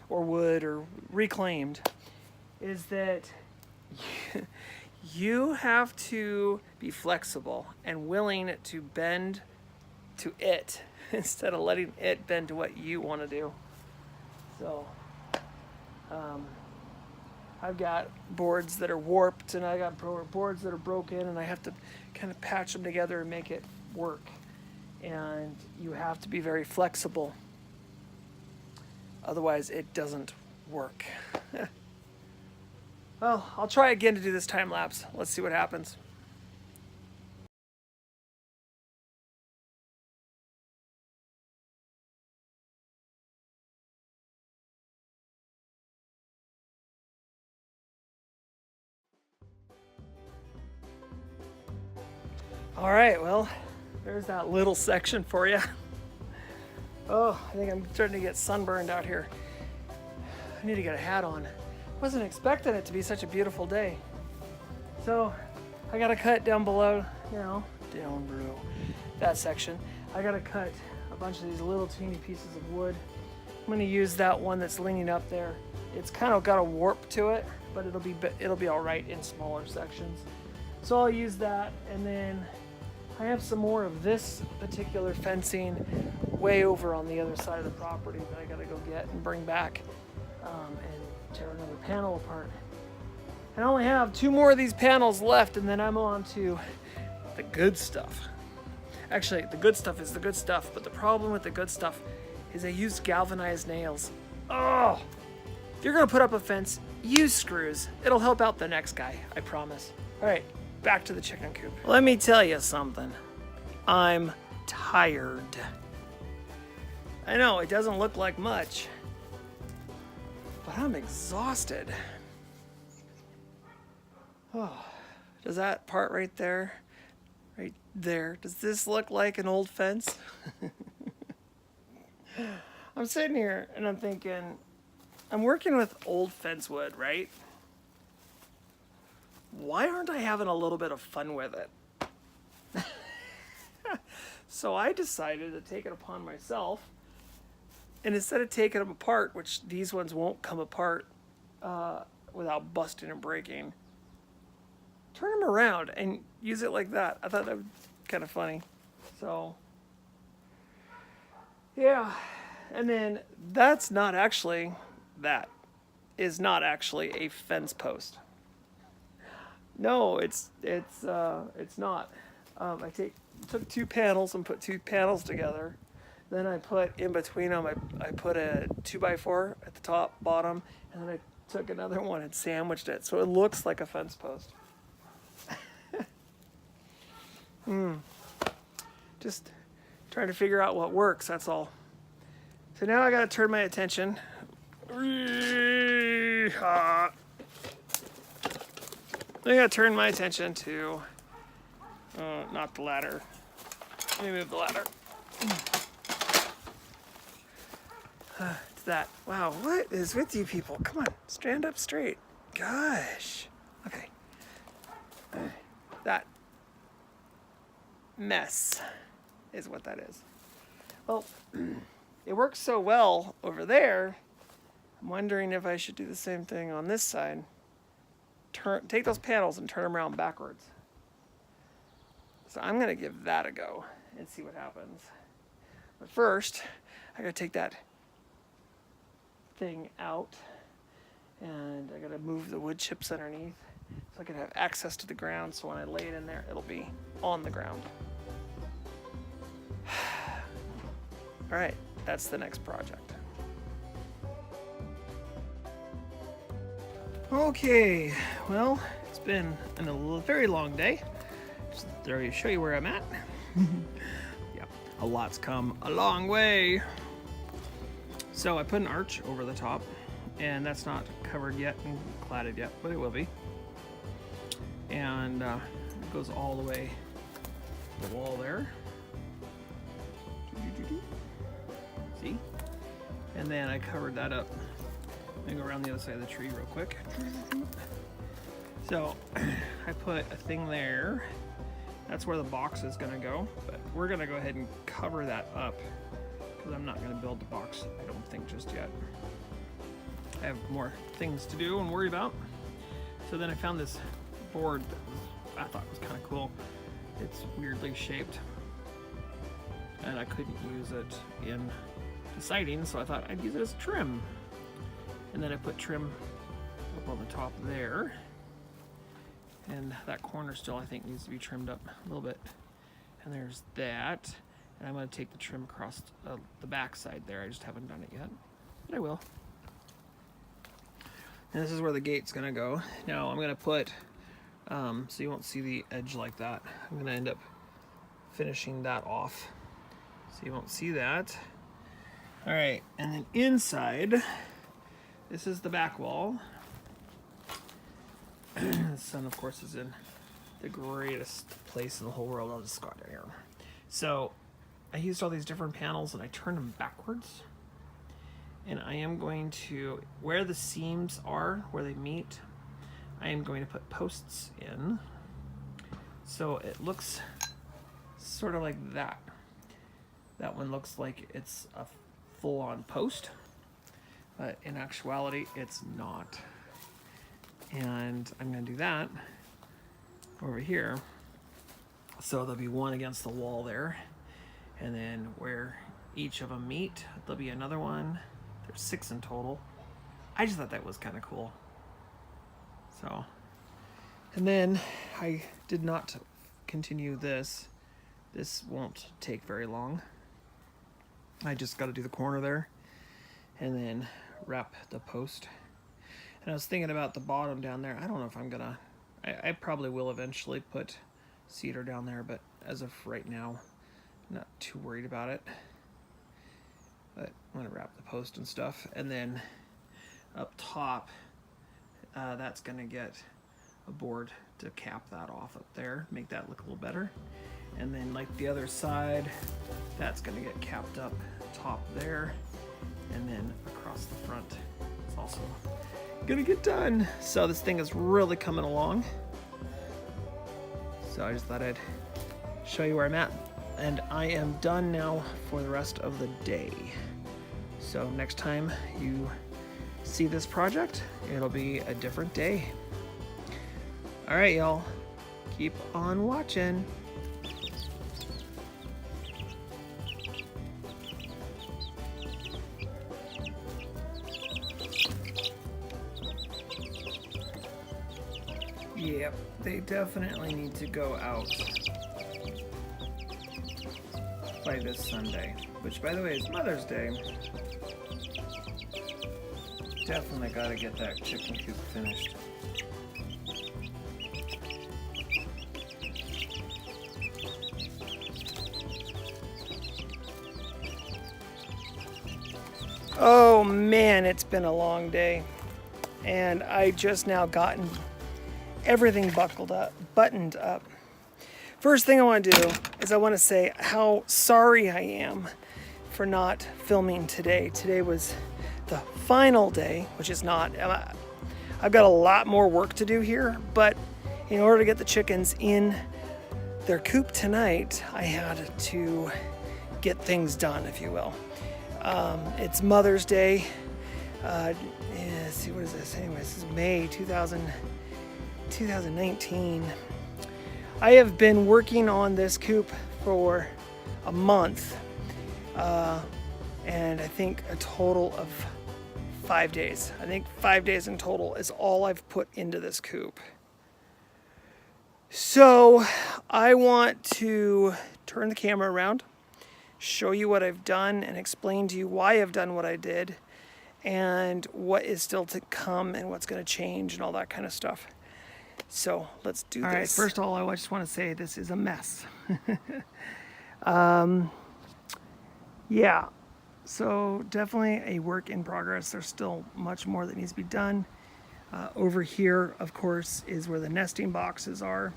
or wood or reclaimed is that You have to be flexible and willing to bend to it instead of letting it bend to what you want to do. So, I've got boards that are warped and I got boards that are broken, and I have to kind of patch them together and make it work. And you have to be very flexible. Otherwise, it doesn't work. Well, I'll try again to do this time lapse. Let's see what happens. All right, well, there's that little section for you. Oh, I think I'm starting to get sunburned out here. I need to get a hat on. Wasn't expecting it to be such a beautiful day. So I gotta cut down below, down below that section. I gotta cut a bunch of these little teeny pieces of wood. I'm gonna use that one that's leaning up there. It's kind of got a warp to it, but it'll be all right in smaller sections. So I'll use that, and then I have some more of this particular fencing way over on the other side of the property that I gotta go get and bring back and tear another panel apart. And I only have 2 more of these panels left, and then I'm on to the good stuff. Actually, the good stuff is the good stuff, but the problem with the good stuff is I used galvanized nails. Oh! If you're gonna put up a fence, use screws. It'll help out the next guy, I promise. All right, back to the chicken coop. Let me tell you something. I'm tired. I know, it doesn't look like much, but I'm exhausted. Oh, does that part right there, does this look like an old fence? I'm sitting here and I'm thinking, I'm working with old fence wood, right? Why aren't I having a little bit of fun with it? So I decided to take it upon myself, and instead of taking them apart, which these ones won't come apart without busting and breaking, turn them around and use it like that. I thought that was kind of funny. So, yeah. And then that is not actually a fence post. No, it's not. I took 2 panels and put 2 panels together. Then I put in between them, I put a 2x4 at the top, bottom, and then I took another one and sandwiched it. So it looks like a fence post. Just trying to figure out what works, that's all. So now I gotta turn my attention. I gotta turn my attention to, not the ladder. Let me move the ladder. It's that. Wow, what is with you people? Come on, stand up straight. Gosh. Okay. That mess is what that is. Well, it works so well over there. I'm wondering if I should do the same thing on this side. Take those panels and turn them around backwards. So I'm gonna give that a go and see what happens. But first, I gotta take that thing out, and I gotta move the wood chips underneath so I can have access to the ground, so when I lay it in there, it'll be on the ground. All right, that's the next project. Okay, well, it's been a very long day. Just to show you where I'm at. Yeah, a lot's come a long way. So I put an arch over the top, and that's not covered yet and cladded yet, but it will be. And it goes all the way to the wall there. See? And then I covered that up. Let me go around the other side of the tree real quick. So I put a thing there. That's where the box is gonna go, but we're gonna go ahead and cover that up because I'm not gonna build the box, I don't think, just yet. I have more things to do and worry about. So then I found this board that I thought was kind of cool. It's weirdly shaped, and I couldn't use it in the siding, so I thought I'd use it as trim. And then I put trim up on the top there, and that corner still I think needs to be trimmed up a little bit. And there's that, and I'm going to take the trim across the back side there. I just haven't done it yet, but I will. And this is where the gate's going to go. Now I'm going to put, so you won't see the edge like that. I'm going to end up finishing that off, so you won't see that. All right, and then inside, this is the back wall. The sun, of course, is in the greatest place in the whole world. I'll just go down here. So I used all these different panels and I turned them backwards. And I am going to, where the seams are, where they meet, I am going to put posts in. So it looks sort of like that. That one looks like it's a full-on post, but in actuality, it's not. And I'm going to do that over here. So there'll be one against the wall there. And then where each of them meet, there'll be another one. There's 6 in total. I just thought that was kind of cool. So, and then I did not continue this. This won't take very long. I just got to do the corner there and then wrap the post. And I was thinking about the bottom down there. I don't know if I'm gonna, I probably will eventually put cedar down there, but as of right now, I'm not too worried about it. But I'm gonna wrap the post and stuff. And then up top, that's gonna get a board to cap that off up there, make that look a little better. And then like the other side, that's gonna get capped up top there. And then across the front, it's also gonna get done. So this thing is really coming along. So I just thought I'd show you where I'm at. And I am done now for the rest of the day. So next time you see this project, it'll be a different day. All right, y'all, keep on watching. Yep, they definitely need to go out by this Sunday, which by the way is Mother's Day. Definitely gotta get that chicken coop finished. Oh man, it's been a long day. And I just now gotten everything buttoned up. First thing I want to do is I want to say how sorry I am for not filming today. Today was the final day, which is not. I've got a lot more work to do here, but in order to get the chickens in their coop tonight, I had to get things done, if you will. It's Mother's Day. Let's see, what is this? Anyway, this is May 2019. I have been working on this coop for a month, and I think a total of 5 days. I think 5 days in total is all I've put into this coop. So I want to turn the camera around, show you what I've done, and explain to you why I've done what I did, and what is still to come, and what's going to change, and all that kind of stuff. So let's do this. All right, first of all, I just want to say this is a mess. Yeah, so definitely a work in progress. There's still much more that needs to be done. Over here, of course, is where the nesting boxes are.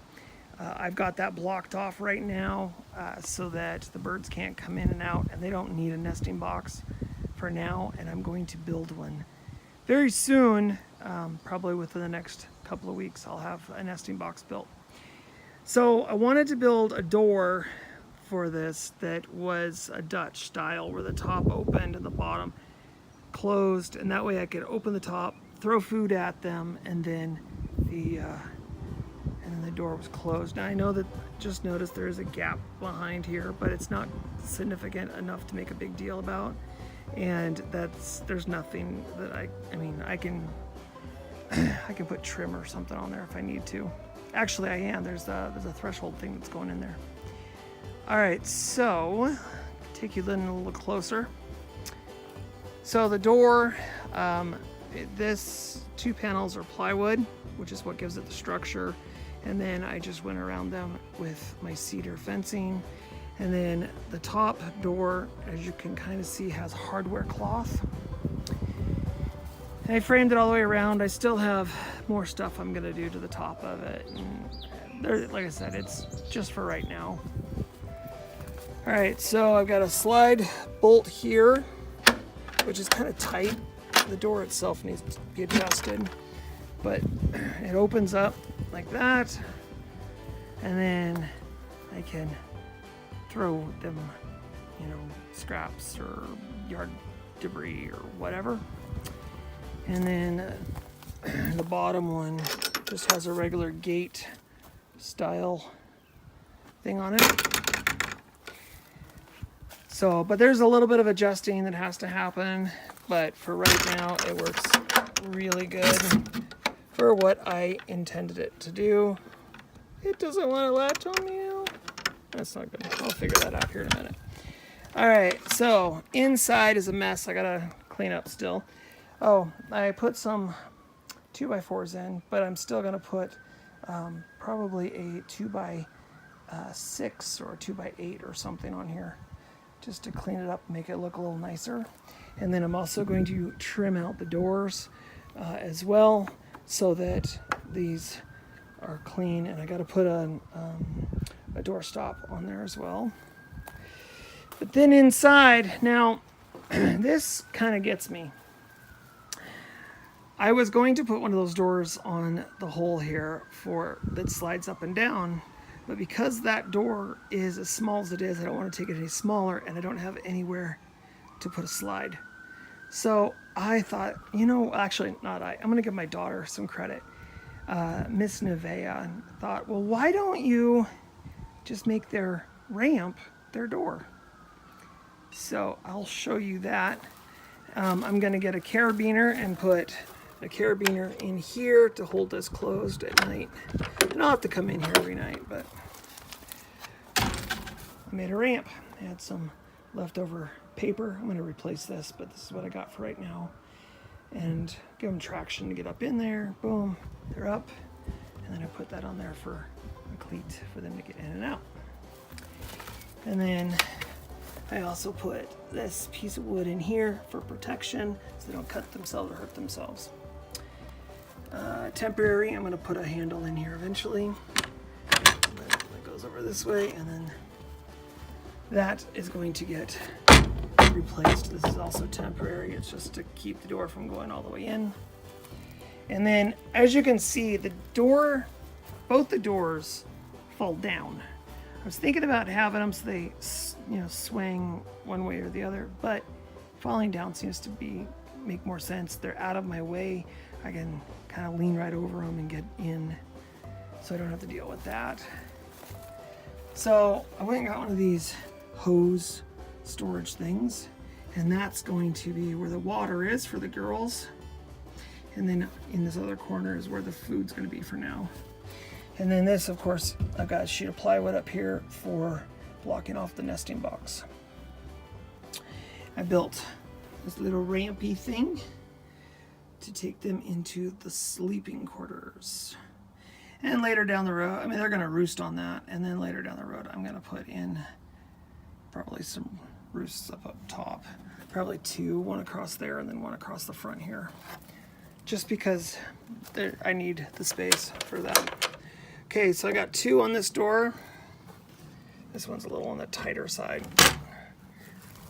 I've got that blocked off right now so that the birds can't come in and out, and they don't need a nesting box for now, and I'm going to build one very soon. Probably within the next couple of weeks, I'll have a nesting box built. So I wanted to build a door for this that was a Dutch style, where the top opened and the bottom closed, and that way I could open the top, throw food at them, and then and then the door was closed. Now I know that, just noticed there is a gap behind here, but it's not significant enough to make a big deal about. And there's nothing that I mean, I can put trim or something on there if I need to. Actually, I am. There's a threshold thing that's going in there. All right, so take you in a little closer. So the door, this 2 panels are plywood, which is what gives it the structure. And then I just went around them with my cedar fencing. And then the top door, as you can kind of see, has hardware cloth. And I framed it all the way around. I still have more stuff I'm gonna do to the top of it. And there, like I said, it's just for right now. All right, so I've got a slide bolt here, which is kind of tight. The door itself needs to be adjusted, but it opens up like that, and then I can throw them, you know, scraps or yard debris or whatever. And then the bottom one just has a regular gate style thing on it. So, but there's a little bit of adjusting that has to happen, but for right now it works really good for what I intended it to do. It doesn't want to latch on me now. That's not good. I'll figure that out here in a minute. All right, so inside is a mess. I gotta clean up still. Oh, I put some 2x4s in, but I'm still gonna put probably a 2x6 or a 2x8 or something on here, just to clean it up and make it look a little nicer. And then I'm also going to trim out the doors as well, so that these are clean. And I got to put a door stop on there as well. But then inside, now this kind of gets me. I was going to put one of those doors on the hole here that slides up and down, but because that door is as small as it is, I don't want to take it any smaller, and I don't have anywhere to put a slide. So I thought, you know, actually not I'm going to give my daughter some credit. Miss Nevea thought, well, why don't you just make their ramp their door? So I'll show you that. I'm going to get a carabiner and put a carabiner in here to hold this closed at night. And I'll have to come in here every night, but I made a ramp. I had some leftover paper. I'm going to replace this, but this is what I got for right now. And give them traction to get up in there. Boom, they're up. And then I put that on there for a cleat for them to get in and out. And then I also put this piece of wood in here for protection, so they don't cut themselves or hurt themselves. Temporary, I'm going to put a handle in here eventually. That goes over this way, and then that is going to get replaced. This is also temporary. It's just to keep the door from going all the way in. And then, as you can see, the door, both the doors fall down. I was thinking about having them so they, you know, swing one way or the other, but falling down seems to make more sense. They're out of my way. I can kind of lean right over them and get in, so I don't have to deal with that. So I went and got one of these hose storage things, and that's going to be where the water is for the girls. And then in this other corner is where the food's going to be for now. And then this, of course, I've got a sheet of plywood up here for blocking off the nesting box. I built this little rampy thing to take them into the sleeping quarters. And later down the road, I mean, they're going to roost on that. And then later down the road, I'm going to put in probably some roosts up top. Probably two, one across there and then one across the front here. Just because I need the space for that. Okay, so I got two on this door. This one's a little on the tighter side.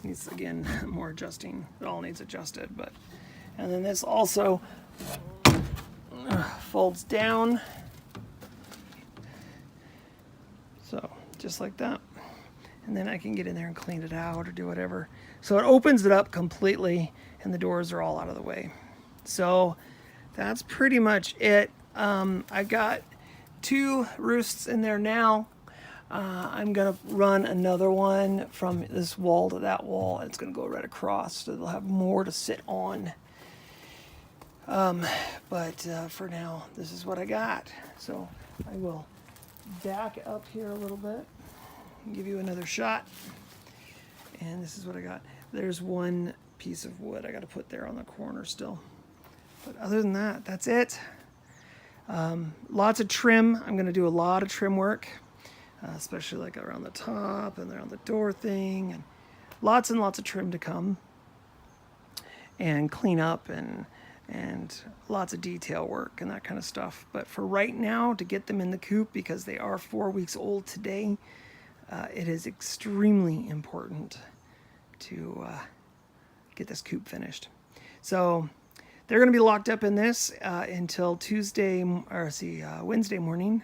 Needs, again, more adjusting. It all needs adjusted, but. And then this also folds down. So, just like that. And then I can get in there and clean it out or do whatever. So it opens it up completely, and the doors are all out of the way. So that's pretty much it. I got 2 roosts in there now. I'm gonna run another one from this wall to that wall. It's gonna go right across, so they'll have more to sit on. But for now, this is what I got. So I will back up here a little bit and give you another shot. And this is what I got. There's one piece of wood I got to put there on the corner still. But other than that, that's it. Lots of trim. I'm going to do a lot of trim work, especially like around the top and around the door thing, and lots of trim to come, and clean up and lots of detail work and that kind of stuff. But for right now, to get them in the coop, because they are 4 weeks old today, it is extremely important to get this coop finished. So they're going to be locked up in this until Wednesday morning.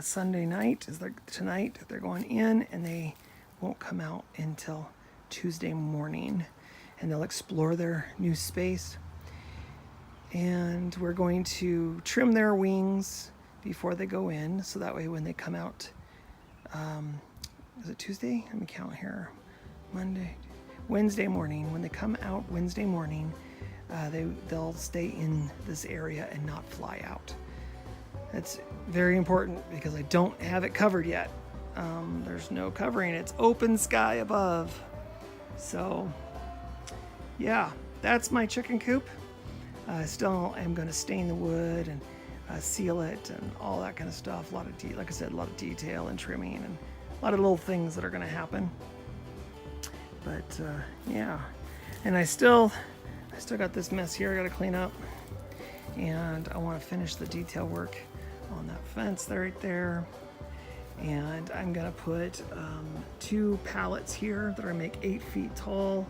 Sunday night is tonight. They're going in, and they won't come out until Tuesday morning, and they'll explore their new space. And we're going to trim their wings before they go in, so that way when they come out, is it Tuesday? Let me count here. Wednesday morning. When they come out Wednesday morning, they'll stay in this area and not fly out. That's very important because I don't have it covered yet. There's no covering. It's open sky above. So, yeah, that's my chicken coop. I still am going to stain the wood and seal it and all that kind of stuff. Like I said, a lot of detail and trimming and a lot of little things that are going to happen. But yeah, and I still got this mess here I got to clean up, and I want to finish the detail work on that fence right there. And I'm gonna put 2 pallets here that are make 8 feet tall,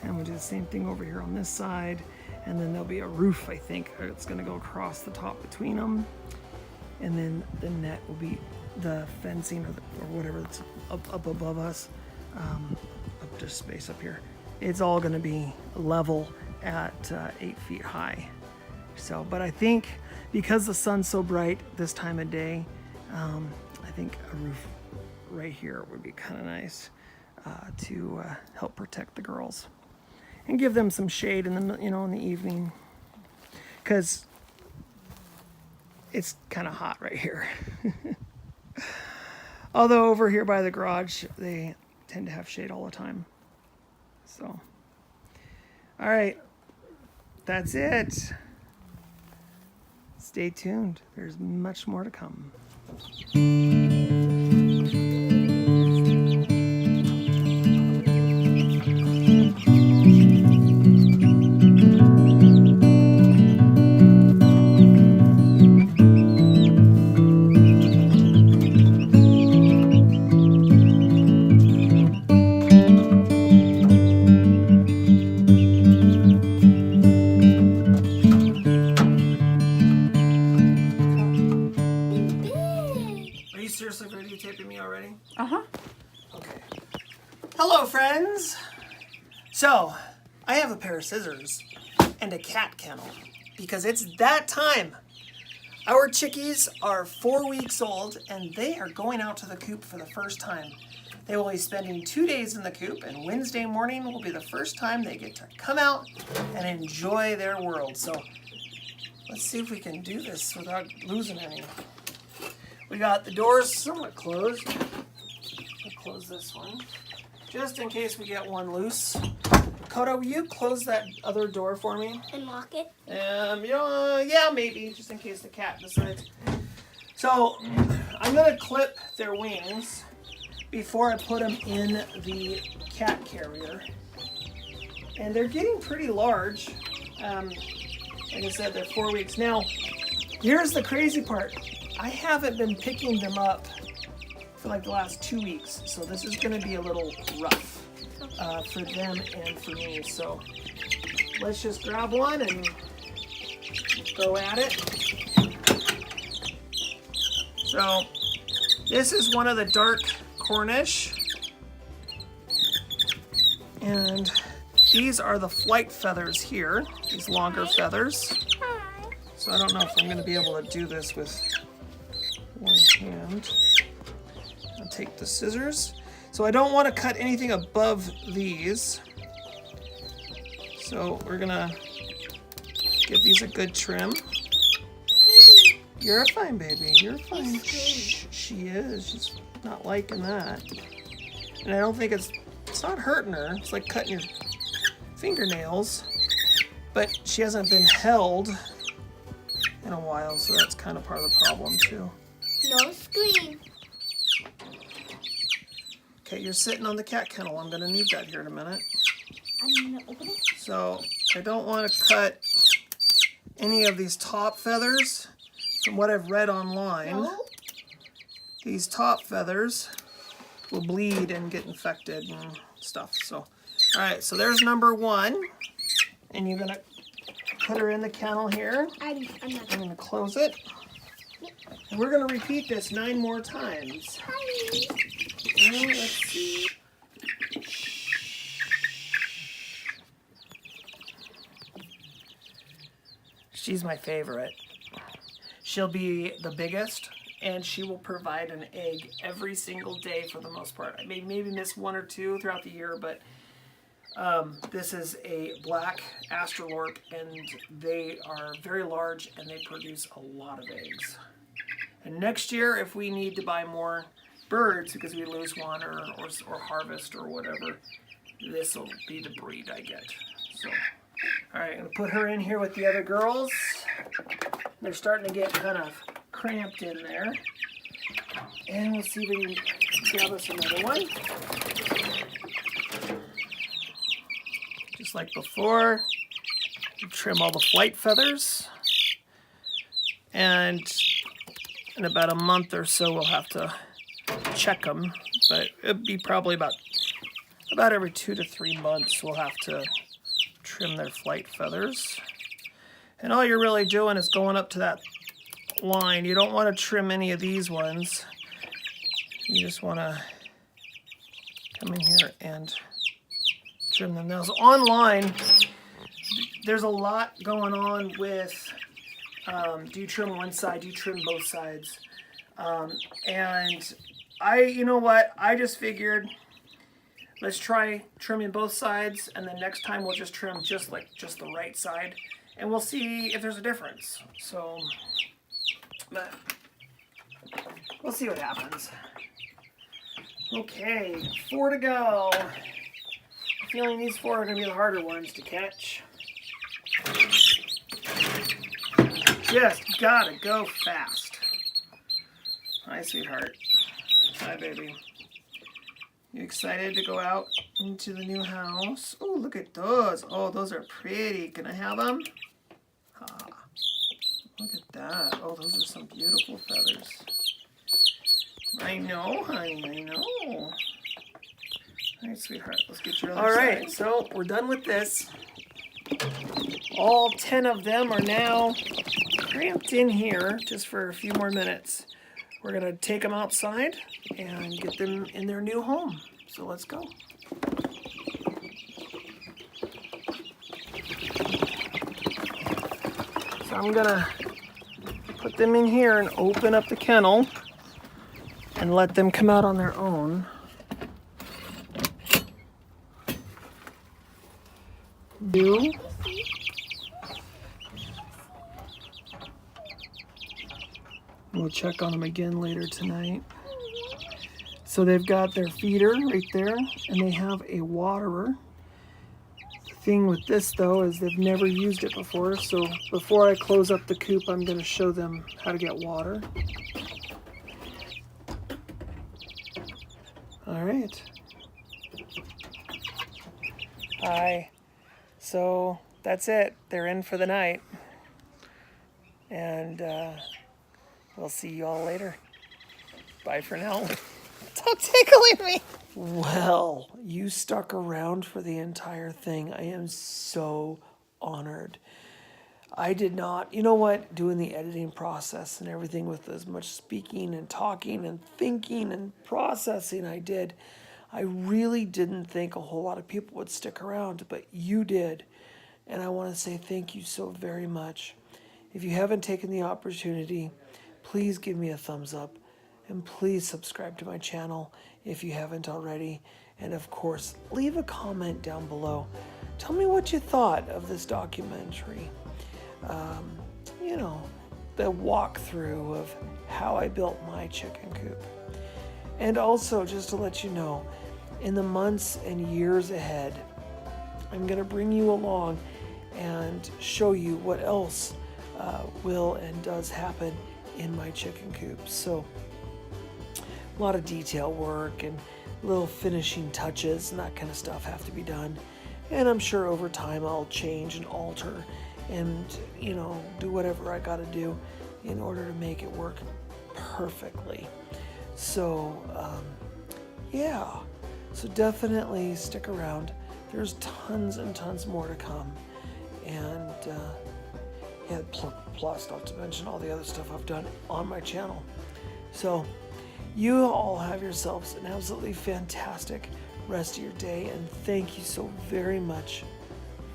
and we'll do the same thing over here on this side. And then there'll be a roof, I think, it's gonna go across the top between them. And then the net will be the fencing or whatever that's up above us, up just space up here. It's all gonna be level at 8 feet high. So, but I think because the sun's so bright this time of day, I think a roof right here would be kind of nice to help protect the girls and give them some shade in the in the evening, because it's kind of hot right here. Although over here by the garage, they tend to have shade all the time. So, all right, that's it. Stay tuned. There's much more to come. Are you seriously videotaping me already? Uh-huh. Okay. Hello, friends. So, I have a pair of scissors and a cat kennel because it's that time. Our chickies are 4 weeks old and they are going out to the coop for the first time. They will be spending 2 days in the coop, and Wednesday morning will be the first time they get to come out and enjoy their world. So, let's see if we can do this without losing any. We got the doors somewhat closed. We'll close this one, just in case we get one loose. Koda, will you close that other door for me? And lock it? Yeah, maybe, just in case the cat decides. So, I'm gonna clip their wings before I put them in the cat carrier. And they're getting pretty large. Like I said, they're 4 weeks. Now, here's the crazy part. I haven't been picking them up for like the last 2 weeks, so this is going to be a little rough for them and for me. So let's just grab one and go at it. So this is one of the dark Cornish, and these are the flight feathers here, these longer feathers. So I don't know if I'm going to be able to do this with one hand. I'll take the scissors. So I don't want to cut anything above these. So we're gonna give these a good trim. You're fine, baby. You're fine. Shh, she is. She's not liking that. And I don't think it's not hurting her. It's like cutting your fingernails. But she hasn't been held in a while, so that's kind of part of the problem too. No scream. Okay, you're sitting on the cat kennel. I'm gonna need that here in a minute. I'm gonna open it. So I don't want to cut any of these top feathers. From what I've read online, No. these top feathers will bleed and get infected and stuff. So, all right, so there's number one. And you're gonna put her in the kennel here. I'm not. I'm gonna close it. And we're gonna repeat this 9 more times. Hi. Well, let's see. She's my favorite. She'll be the biggest, and she will provide an egg every single day for the most part. I may maybe miss 1 or 2 throughout the year, but this is a black astrolorp, and they are very large, and they produce a lot of eggs. And next year, if we need to buy more birds because we lose one or harvest or whatever, this will be the breed I get. So, all right, I'm gonna put her in here with the other girls. They're starting to get kind of cramped in there. And we'll see if we can grab us another one. Just like before, trim all the flight feathers. And in about a month or so, we'll have to check them. But it'll be probably about every 2 to 3 months we'll have to trim their flight feathers. And all you're really doing is going up to that line. You don't want to trim any of these ones. You just want to come in here and trim them. Now, so online, there's a lot going on with do you trim one side, do you trim both sides? And you know what? I just figured let's try trimming both sides, and then next time we'll just trim just the right side, and we'll see if there's a difference. So, but we'll see what happens. Okay, 4 to go. Feeling these 4 are gonna be the harder ones to catch. Just gotta go fast. Hi, sweetheart. Hi, baby. You excited to go out into the new house? Oh, look at those. Oh, those are pretty. Can I have them? Ah, look at that. Oh, those are some beautiful feathers. I know, honey. I know. All right, sweetheart. Let's get your other side. All right, so we're done with this. All 10 of them are now cramped in here just for a few more minutes. We're gonna take them outside and get them in their new home. So let's go. So I'm gonna put them in here and open up the kennel and let them come out on their own. We'll check on them again later tonight. So they've got their feeder right there, and they have a waterer. The thing with this though is they've never used it before, so before I close up the coop, I'm going to show them how to get water. All right. Hi. So that's it. They're in for the night. And we'll see you all later. Bye for now. Stop tickling me. Well, you stuck around for the entire thing. I am so honored. I did not, you know what, doing the editing process and everything with as much speaking and talking and thinking and processing I did, I really didn't think a whole lot of people would stick around, but you did. And I want to say thank you so very much. If you haven't taken the opportunity, please give me a thumbs up and please subscribe to my channel if you haven't already. And of course, leave a comment down below. Tell me what you thought of this documentary. You know, the walkthrough of how I built my chicken coop. And also, just to let you know, in the months and years ahead, I'm going to bring you along and show you what else will and does happen in my chicken coop. So, a lot of detail work and little finishing touches and that kind of stuff have to be done. And I'm sure over time I'll change and alter and, you know, do whatever I got to do in order to make it work perfectly. So, yeah. So definitely stick around. There's tons and tons more to come. And, yeah, plus not to mention all the other stuff I've done on my channel. So, you all have yourselves an absolutely fantastic rest of your day, and thank you so very much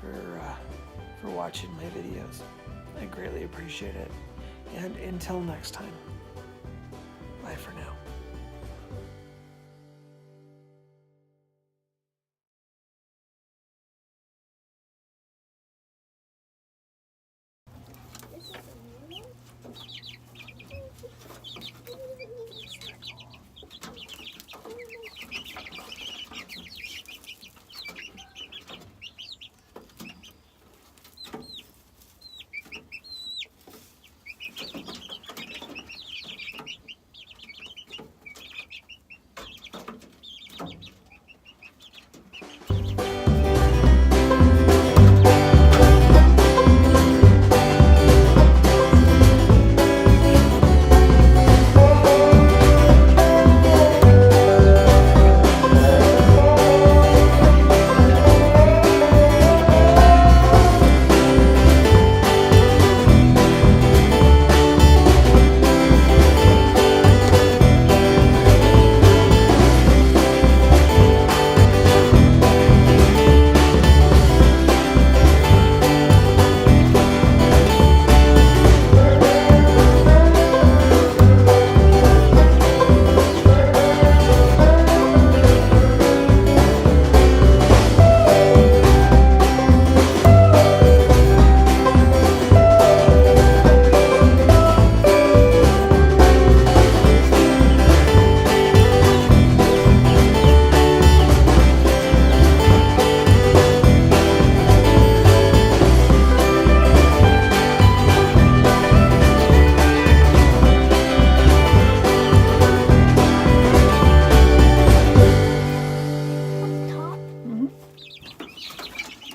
for watching my videos. I greatly appreciate it. And until next time, bye for now.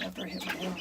After I hit my hand.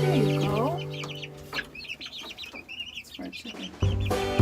There you go. It's fried chicken.